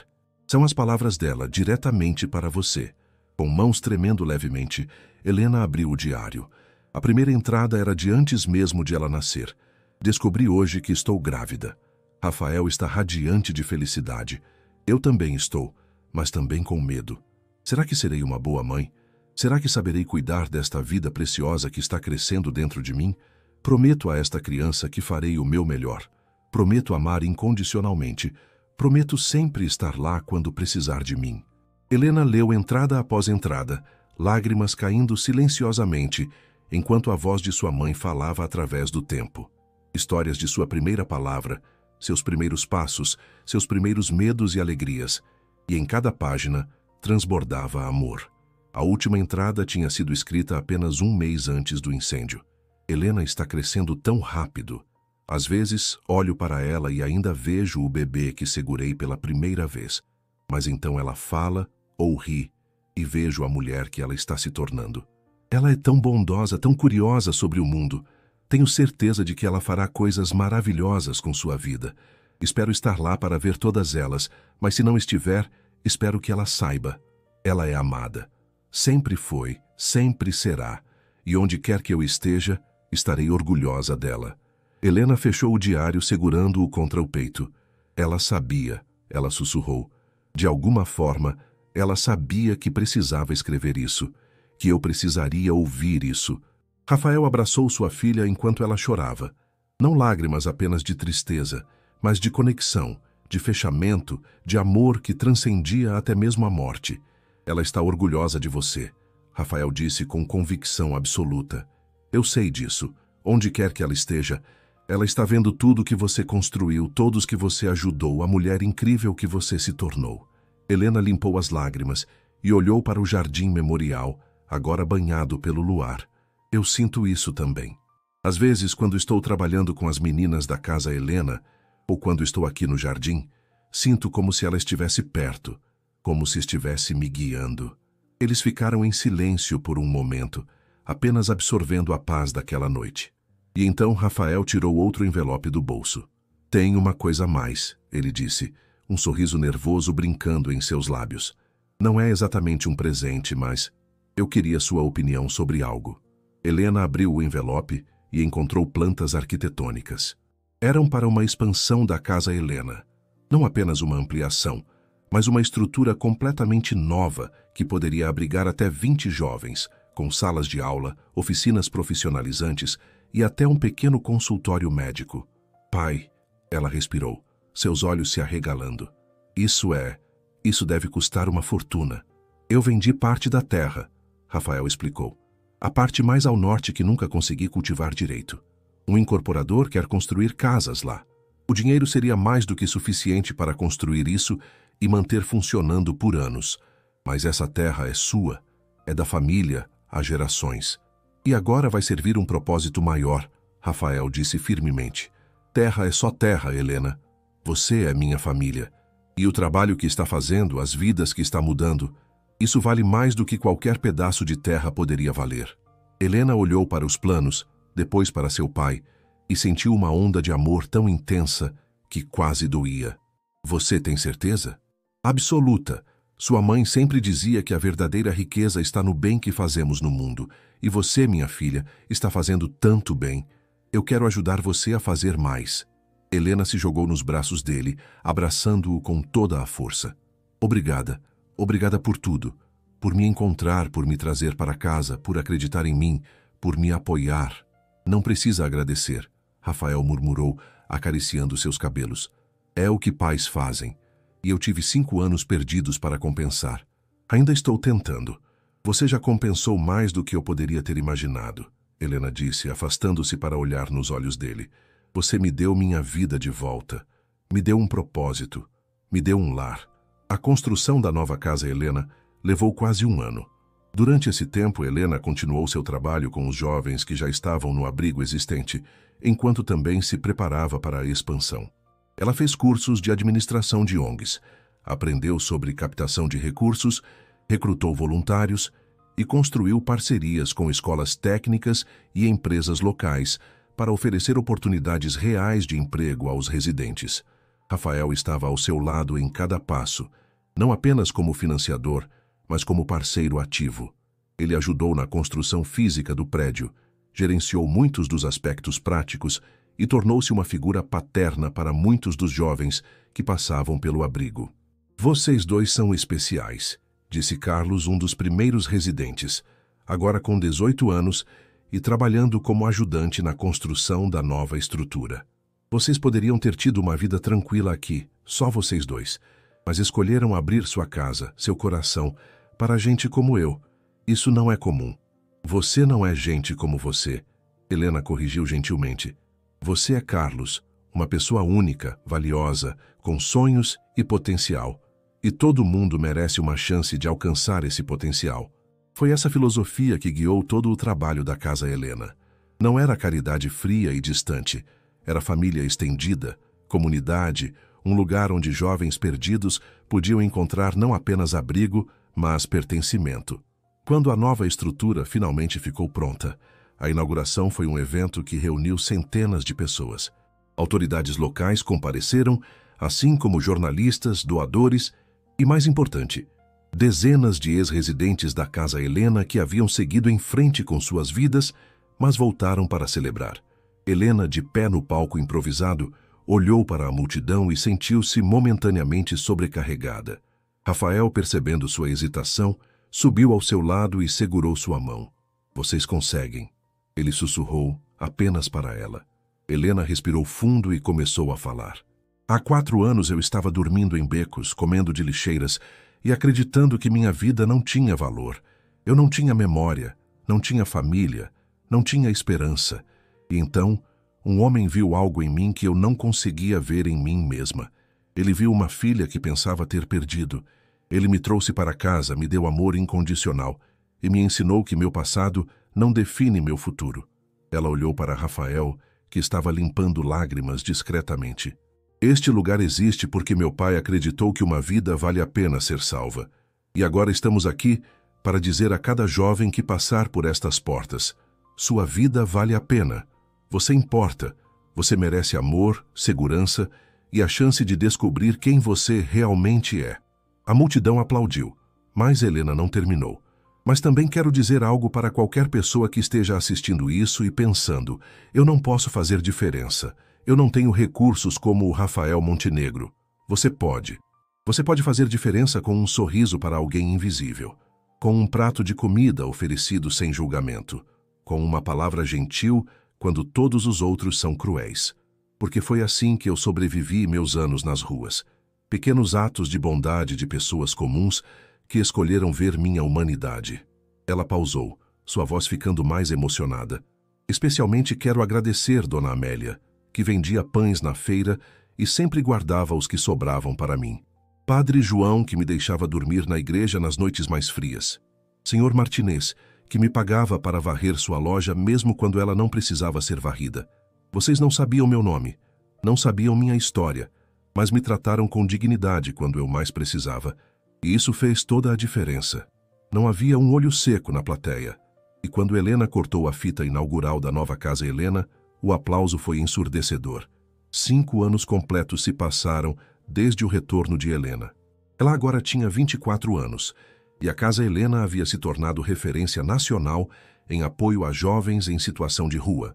São as palavras dela diretamente para você." Com mãos tremendo levemente, Helena abriu o diário. A primeira entrada era de antes mesmo de ela nascer. "Descobri hoje que estou grávida. Rafael está radiante de felicidade. Eu também estou, mas também com medo. Será que serei uma boa mãe? Será que saberei cuidar desta vida preciosa que está crescendo dentro de mim? Prometo a esta criança que farei o meu melhor. Prometo amar incondicionalmente. Prometo sempre estar lá quando precisar de mim." Helena leu entrada após entrada, lágrimas caindo silenciosamente, enquanto a voz de sua mãe falava através do tempo. Histórias de sua primeira palavra, seus primeiros passos, seus primeiros medos e alegrias, e em cada página transbordava amor. A última entrada tinha sido escrita apenas 1 mês antes do incêndio. "Helena está crescendo tão rápido. Às vezes, olho para ela e ainda vejo o bebê que segurei pela primeira vez. Mas então ela fala ou ri e vejo a mulher que ela está se tornando. Ela é tão bondosa, tão curiosa sobre o mundo. Tenho certeza de que ela fará coisas maravilhosas com sua vida. Espero estar lá para ver todas elas, mas se não estiver, espero que ela saiba. Ela é amada. Sempre foi, sempre será. E onde quer que eu esteja, estarei orgulhosa dela." Helena fechou o diário segurando-o contra o peito. Ela sabia, ela sussurrou. De alguma forma, ela sabia que precisava escrever isso, que eu precisaria ouvir isso. Rafael abraçou sua filha enquanto ela chorava. Não lágrimas apenas de tristeza, mas de conexão, de fechamento, de amor que transcendia até mesmo a morte. "Ela está orgulhosa de você", Rafael disse com convicção absoluta. "Eu sei disso. Onde quer que ela esteja, ela está vendo tudo que você construiu, todos que você ajudou, a mulher incrível que você se tornou." Helena limpou as lágrimas e olhou para o Jardim Memorial, agora banhado pelo luar. "Eu sinto isso também. Às vezes, quando estou trabalhando com as meninas da Casa Helena, ou quando estou aqui no jardim, sinto como se ela estivesse perto, como se estivesse me guiando." Eles ficaram em silêncio por um momento. apenas absorvendo a paz daquela noite. E então Rafael tirou outro envelope do bolso. Tem uma coisa a mais, ele disse, um sorriso nervoso brincando em seus lábios. Não é exatamente um presente, mas eu queria sua opinião sobre algo. Helena abriu o envelope e encontrou plantas arquitetônicas. Eram para uma expansão da Casa Helena. Não apenas uma ampliação, mas uma estrutura completamente nova que poderia abrigar até 20 jovens, com salas de aula, oficinas profissionalizantes e até um pequeno consultório médico. Pai, ela respirou, seus olhos se arregalando. Isso deve custar uma fortuna. Eu vendi parte da terra, Rafael explicou. A parte mais ao norte que nunca consegui cultivar direito. Um incorporador quer construir casas lá. O dinheiro seria mais do que suficiente para construir isso e manter funcionando por anos. Mas essa terra é sua, é da família há gerações. E agora vai servir um propósito maior, Rafael disse firmemente. Terra é só terra, Helena. Você é minha família. E o trabalho que está fazendo, as vidas que está mudando, isso vale mais do que qualquer pedaço de terra poderia valer. Helena olhou para os planos, depois para seu pai, e sentiu uma onda de amor tão intensa que quase doía. Você tem certeza? Absoluta. Sua mãe sempre dizia que a verdadeira riqueza está no bem que fazemos no mundo. E você, minha filha, está fazendo tanto bem. Eu quero ajudar você a fazer mais. Helena se jogou nos braços dele, abraçando-o com toda a força. Obrigada. Obrigada por tudo. Por me encontrar, por me trazer para casa, por acreditar em mim, por me apoiar. Não precisa agradecer, Rafael murmurou, acariciando seus cabelos. É o que pais fazem. E eu tive 5 anos perdidos para compensar. Ainda estou tentando. Você já compensou mais do que eu poderia ter imaginado, Helena disse, afastando-se para olhar nos olhos dele. Você me deu minha vida de volta. Me deu um propósito. Me deu um lar. A construção da nova casa Helena levou quase 1 ano. Durante esse tempo, Helena continuou seu trabalho com os jovens que já estavam no abrigo existente, enquanto também se preparava para a expansão. Ela fez cursos de administração de ONGs, aprendeu sobre captação de recursos, recrutou voluntários e construiu parcerias com escolas técnicas e empresas locais para oferecer oportunidades reais de emprego aos residentes. Rafael estava ao seu lado em cada passo, não apenas como financiador, mas como parceiro ativo. Ele ajudou na construção física do prédio, gerenciou muitos dos aspectos práticos e tornou-se uma figura paterna para muitos dos jovens que passavam pelo abrigo. Vocês dois são especiais, disse Carlos, um dos primeiros residentes, agora com 18 anos e trabalhando como ajudante na construção da nova estrutura. Vocês poderiam ter tido uma vida tranquila aqui, só vocês dois, mas escolheram abrir sua casa, seu coração, para gente como eu. Isso não é comum. Você não é gente como você, Helena corrigiu gentilmente. Você é Carlos, uma pessoa única, valiosa, com sonhos e potencial. E todo mundo merece uma chance de alcançar esse potencial. Foi essa filosofia que guiou todo o trabalho da Casa Helena. Não era caridade fria e distante, era família estendida, comunidade, um lugar onde jovens perdidos podiam encontrar não apenas abrigo, mas pertencimento. Quando a nova estrutura finalmente ficou pronta, a inauguração foi um evento que reuniu centenas de pessoas. Autoridades locais compareceram, assim como jornalistas, doadores e, mais importante, dezenas de ex-residentes da Casa Helena que haviam seguido em frente com suas vidas, mas voltaram para celebrar. Helena, de pé no palco improvisado, olhou para a multidão e sentiu-se momentaneamente sobrecarregada. Rafael, percebendo sua hesitação, subiu ao seu lado e segurou sua mão. Vocês conseguem, ele sussurrou, apenas para ela. Helena respirou fundo e começou a falar. Há 4 anos eu estava dormindo em becos, comendo de lixeiras e acreditando que minha vida não tinha valor. Eu não tinha memória, não tinha família, não tinha esperança. E então, um homem viu algo em mim que eu não conseguia ver em mim mesma. Ele viu uma filha que pensava ter perdido. Ele me trouxe para casa, me deu amor incondicional e me ensinou que meu passado não define meu futuro. Ela olhou para Rafael, que estava limpando lágrimas discretamente. Este lugar existe porque meu pai acreditou que uma vida vale a pena ser salva. E agora estamos aqui para dizer a cada jovem que passar por estas portas: sua vida vale a pena, você importa, você merece amor, segurança e a chance de descobrir quem você realmente é. A multidão aplaudiu, mas Helena não terminou. Mas também quero dizer algo para qualquer pessoa que esteja assistindo isso e pensando: eu não posso fazer diferença, eu não tenho recursos como o Rafael Montenegro. Você pode. Você pode fazer diferença com um sorriso para alguém invisível, com um prato de comida oferecido sem julgamento, com uma palavra gentil quando todos os outros são cruéis. Porque foi assim que eu sobrevivi meus anos nas ruas. Pequenos atos de bondade de pessoas comuns que escolheram ver minha humanidade. Ela pausou, sua voz ficando mais emocionada. Especialmente quero agradecer Dona Amélia, que vendia pães na feira e sempre guardava os que sobravam para mim. Padre João, que me deixava dormir na igreja nas noites mais frias. Senhor Martinez, que me pagava para varrer sua loja mesmo quando ela não precisava ser varrida. Vocês não sabiam meu nome, não sabiam minha história, mas me trataram com dignidade quando eu mais precisava. E isso fez toda a diferença. Não havia um olho seco na plateia. E quando Helena cortou a fita inaugural da nova Casa Helena, o aplauso foi ensurdecedor. 5 anos completos se passaram desde o retorno de Helena. Ela agora tinha 24 anos, e a Casa Helena havia se tornado referência nacional em apoio a jovens em situação de rua.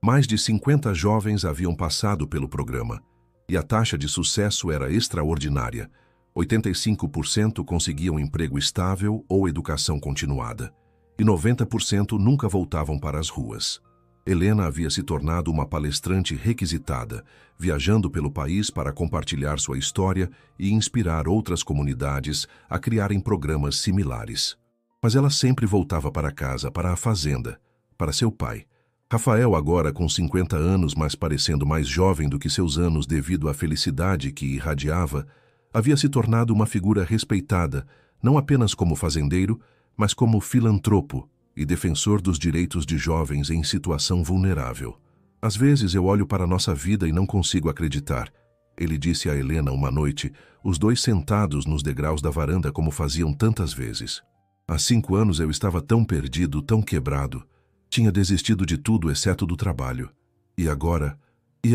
Mais de 50 jovens haviam passado pelo programa, e a taxa de sucesso era extraordinária. 85% conseguiam emprego estável ou educação continuada, e 90% nunca voltavam para as ruas. Helena havia se tornado uma palestrante requisitada, viajando pelo país para compartilhar sua história e inspirar outras comunidades a criarem programas similares. Mas ela sempre voltava para casa, para a fazenda, para seu pai. Rafael, agora com 50 anos, mas parecendo mais jovem do que seus anos devido à felicidade que irradiava, havia se tornado uma figura respeitada, não apenas como fazendeiro, mas como filantropo e defensor dos direitos de jovens em situação vulnerável. Às vezes eu olho para nossa vida e não consigo acreditar, ele disse a Helena uma noite, os dois sentados nos degraus da varanda como faziam tantas vezes. Há 5 anos eu estava tão perdido, tão quebrado. Tinha desistido de tudo exceto do trabalho. E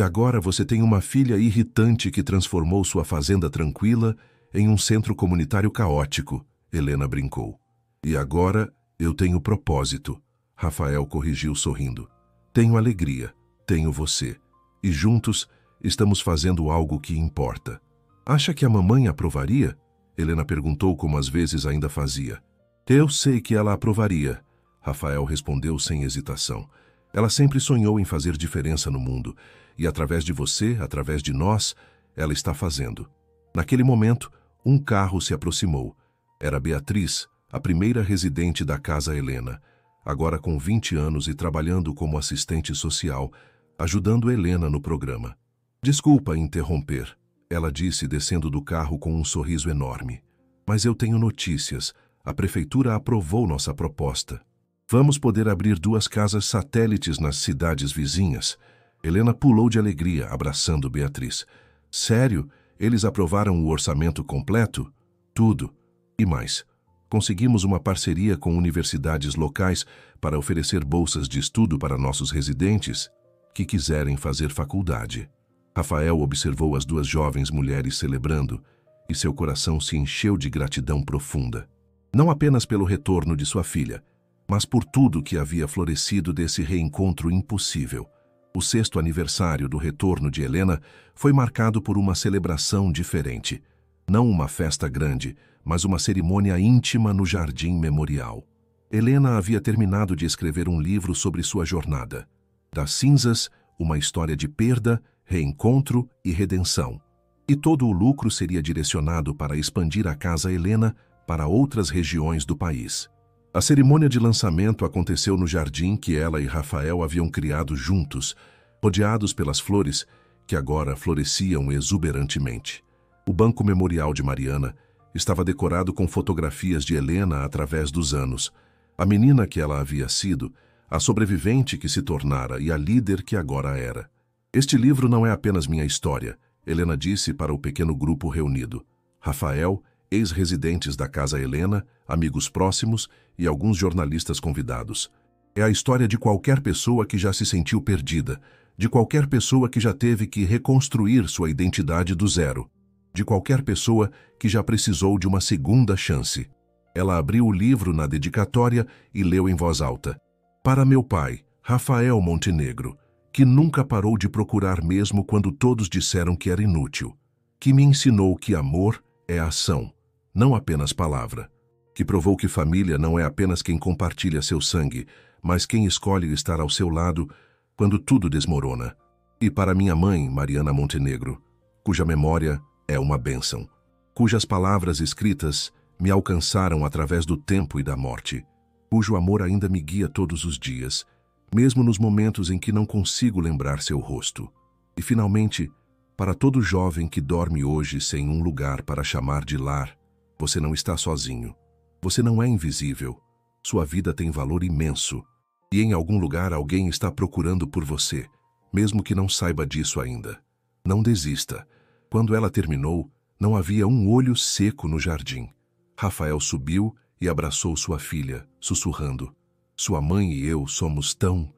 agora você tem uma filha irritante que transformou sua fazenda tranquila em um centro comunitário caótico, Helena brincou. E agora eu tenho propósito, Rafael corrigiu sorrindo. Tenho alegria, tenho você. E juntos estamos fazendo algo que importa. Acha que a mamãe aprovaria? Helena perguntou como às vezes ainda fazia. Eu sei que ela aprovaria, Rafael respondeu sem hesitação. Ela sempre sonhou em fazer diferença no mundo. E através de você, através de nós, ela está fazendo. Naquele momento, um carro se aproximou. Era Beatriz, a primeira residente da Casa Helena, agora com 20 anos e trabalhando como assistente social, ajudando Helena no programa. Desculpa interromper, ela disse descendo do carro com um sorriso enorme. Mas eu tenho notícias. A prefeitura aprovou nossa proposta. Vamos poder abrir 2 casas satélites nas cidades vizinhas. Helena pulou de alegria, abraçando Beatriz. Sério? Eles aprovaram o orçamento completo? Tudo. E mais. Conseguimos uma parceria com universidades locais para oferecer bolsas de estudo para nossos residentes que quiserem fazer faculdade. Rafael observou as 2 jovens mulheres celebrando e seu coração se encheu de gratidão profunda. Não apenas pelo retorno de sua filha, mas por tudo que havia florescido desse reencontro impossível. O 6º aniversário do retorno de Helena foi marcado por uma celebração diferente. Não uma festa grande, mas uma cerimônia íntima no Jardim Memorial. Helena havia terminado de escrever um livro sobre sua jornada. Das cinzas, uma história de perda, reencontro e redenção. E todo o lucro seria direcionado para expandir a Casa Helena para outras regiões do país. A cerimônia de lançamento aconteceu no jardim que ela e Rafael haviam criado juntos, rodeados pelas flores que agora floresciam exuberantemente. O Banco Memorial de Mariana estava decorado com fotografias de Helena através dos anos, a menina que ela havia sido, a sobrevivente que se tornara e a líder que agora era. Este livro não é apenas minha história, Helena disse para o pequeno grupo reunido. Rafael, ex-residentes da Casa Helena, amigos próximos e alguns jornalistas convidados. É a história de qualquer pessoa que já se sentiu perdida, de qualquer pessoa que já teve que reconstruir sua identidade do zero, de qualquer pessoa que já precisou de uma segunda chance. Ela abriu o livro na dedicatória e leu em voz alta. Para meu pai, Rafael Montenegro, que nunca parou de procurar mesmo quando todos disseram que era inútil, que me ensinou que amor é ação, não apenas palavra, que provou que família não é apenas quem compartilha seu sangue, mas quem escolhe estar ao seu lado quando tudo desmorona. E para minha mãe, Mariana Montenegro, cuja memória é uma bênção, cujas palavras escritas me alcançaram através do tempo e da morte, cujo amor ainda me guia todos os dias, mesmo nos momentos em que não consigo lembrar seu rosto. E, finalmente, para todo jovem que dorme hoje sem um lugar para chamar de lar, você não está sozinho. Você não é invisível. Sua vida tem valor imenso. E em algum lugar alguém está procurando por você, mesmo que não saiba disso ainda. Não desista. Quando ela terminou, não havia um olho seco no jardim. Rafael subiu e abraçou sua filha, sussurrando: Sua mãe e eu somos tão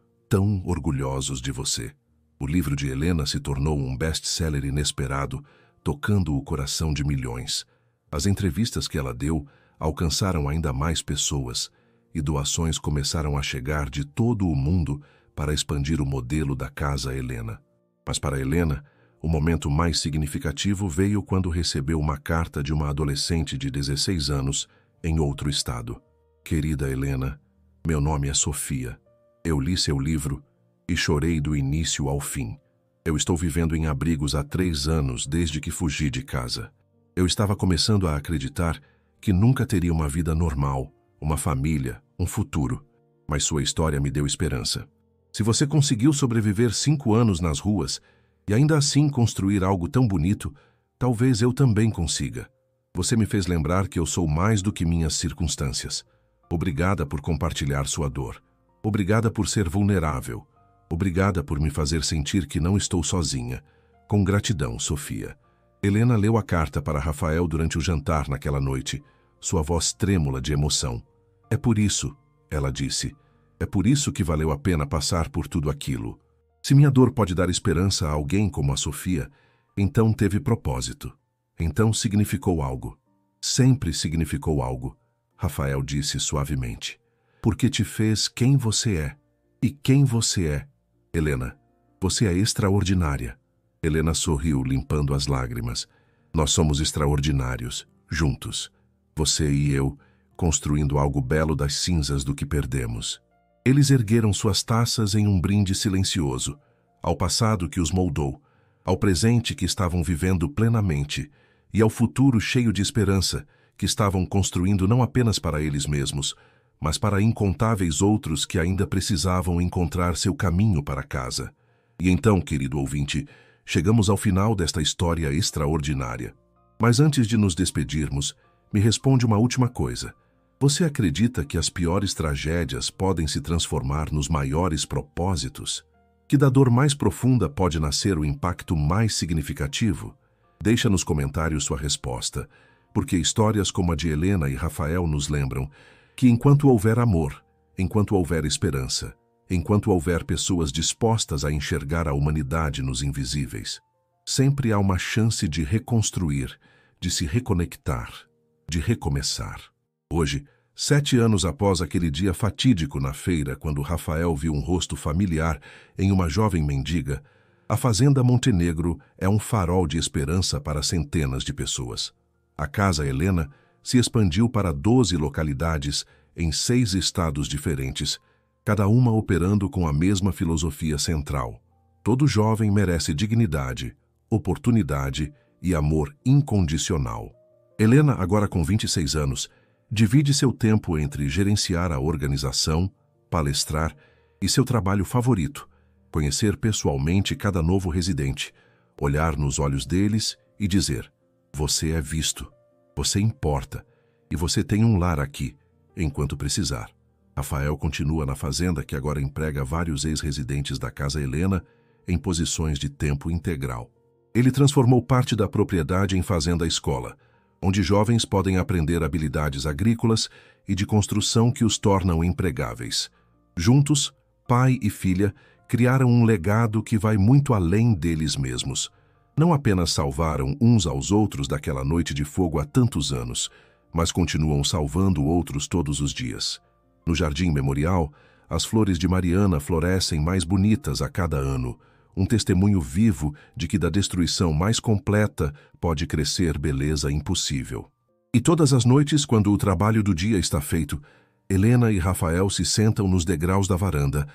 orgulhosos de você. O livro de Helena se tornou um best-seller inesperado, tocando o coração de milhões. As entrevistas que ela deu alcançaram ainda mais pessoas, e doações começaram a chegar de todo o mundo para expandir o modelo da Casa Helena. Mas para Helena, o momento mais significativo veio quando recebeu uma carta de uma adolescente de 16 anos em outro estado. Querida Helena, meu nome é Sofia. Eu li seu livro e chorei do início ao fim. Eu estou vivendo em abrigos há 3 anos desde que fugi de casa. Eu estava começando a acreditar que nunca teria uma vida normal, uma família, um futuro. Mas sua história me deu esperança. Se você conseguiu sobreviver 5 anos nas ruas e ainda assim construir algo tão bonito, talvez eu também consiga. Você me fez lembrar que eu sou mais do que minhas circunstâncias. Obrigada por compartilhar sua dor. Obrigada por ser vulnerável. Obrigada por me fazer sentir que não estou sozinha. Com gratidão, Sofia. Helena leu a carta para Rafael durante o jantar naquela noite, sua voz trêmula de emoção. É por isso, ela disse, é por isso que valeu a pena passar por tudo aquilo. Se minha dor pode dar esperança a alguém como a Sofia, então teve propósito. Então significou algo. Sempre significou algo, Rafael disse suavemente. Porque te fez quem você é. E quem você é, Helena, você é extraordinária. Helena sorriu, limpando as lágrimas. Nós somos extraordinários, juntos. Você e eu, construindo algo belo das cinzas do que perdemos. Eles ergueram suas taças em um brinde silencioso, ao passado que os moldou, ao presente que estavam vivendo plenamente e ao futuro cheio de esperança que estavam construindo não apenas para eles mesmos, mas para incontáveis outros que ainda precisavam encontrar seu caminho para casa. E então, querido ouvinte, chegamos ao final desta história extraordinária. Mas antes de nos despedirmos, me responde uma última coisa. Você acredita que as piores tragédias podem se transformar nos maiores propósitos? Que da dor mais profunda pode nascer o impacto mais significativo? Deixa nos comentários sua resposta, porque histórias como a de Helena e Rafael nos lembram que enquanto houver amor, enquanto houver esperança, enquanto houver pessoas dispostas a enxergar a humanidade nos invisíveis, sempre há uma chance de reconstruir, de se reconectar, de recomeçar. Hoje, 7 anos após aquele dia fatídico na feira, quando Rafael viu um rosto familiar em uma jovem mendiga, a Fazenda Montenegro é um farol de esperança para centenas de pessoas. A Casa Helena se expandiu para 12 localidades em 6 estados diferentes, cada uma operando com a mesma filosofia central. Todo jovem merece dignidade, oportunidade e amor incondicional. Helena, agora com 26 anos, divide seu tempo entre gerenciar a organização, palestrar e seu trabalho favorito, conhecer pessoalmente cada novo residente, olhar nos olhos deles e dizer: você é visto, você importa e você tem um lar aqui, enquanto precisar. Rafael continua na fazenda, que agora emprega vários ex-residentes da Casa Helena em posições de tempo integral. Ele transformou parte da propriedade em fazenda-escola, onde jovens podem aprender habilidades agrícolas e de construção que os tornam empregáveis. Juntos, pai e filha criaram um legado que vai muito além deles mesmos. Não apenas salvaram uns aos outros daquela noite de fogo há tantos anos, mas continuam salvando outros todos os dias. No Jardim Memorial, as flores de Mariana florescem mais bonitas a cada ano, um testemunho vivo de que da destruição mais completa pode crescer beleza impossível. E todas as noites, quando o trabalho do dia está feito, Helena e Rafael se sentam nos degraus da varanda,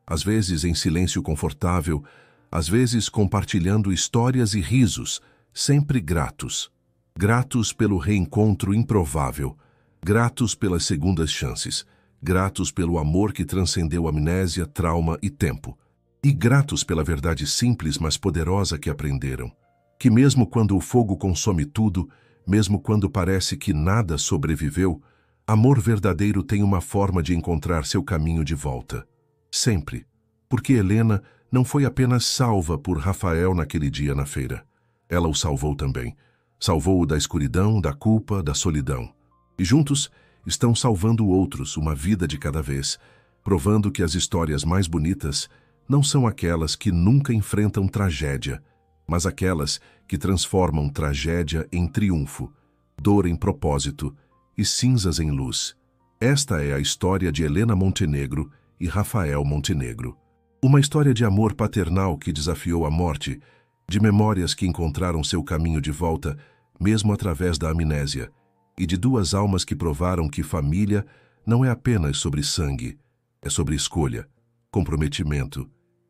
às vezes em silêncio confortável, às vezes compartilhando histórias e risos, sempre gratos. Gratos pelo reencontro improvável, gratos pelas segundas chances, gratos pelo amor que transcendeu amnésia, trauma e tempo. E gratos pela verdade simples, mas poderosa que aprenderam. Que mesmo quando o fogo consome tudo, mesmo quando parece que nada sobreviveu, amor verdadeiro tem uma forma de encontrar seu caminho de volta. Sempre. Porque Helena não foi apenas salva por Rafael naquele dia na feira. Ela o salvou também. Salvou-o da escuridão, da culpa, da solidão. E juntos estão salvando outros, uma vida de cada vez, provando que as histórias mais bonitas não são aquelas que nunca enfrentam tragédia, mas aquelas que transformam tragédia em triunfo, dor em propósito e cinzas em luz. Esta é a história de Helena Montenegro e Rafael Montenegro. Uma história de amor paternal que desafiou a morte, de memórias que encontraram seu caminho de volta, mesmo através da amnésia, e de duas almas que provaram que família não é apenas sobre sangue, é sobre escolha, comprometimento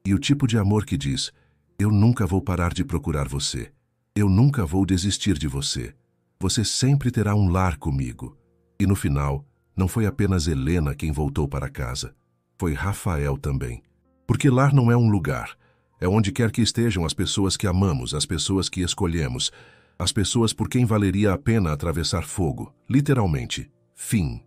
e o tipo de amor que diz: eu nunca vou parar de procurar você, eu nunca vou desistir de você, você sempre terá um lar comigo. E no final, não foi apenas Helena quem voltou para casa, foi Rafael também. Porque lar não é um lugar, é onde quer que estejam as pessoas que amamos, as pessoas que escolhemos, as pessoas por quem valeria a pena atravessar fogo, literalmente. Fim.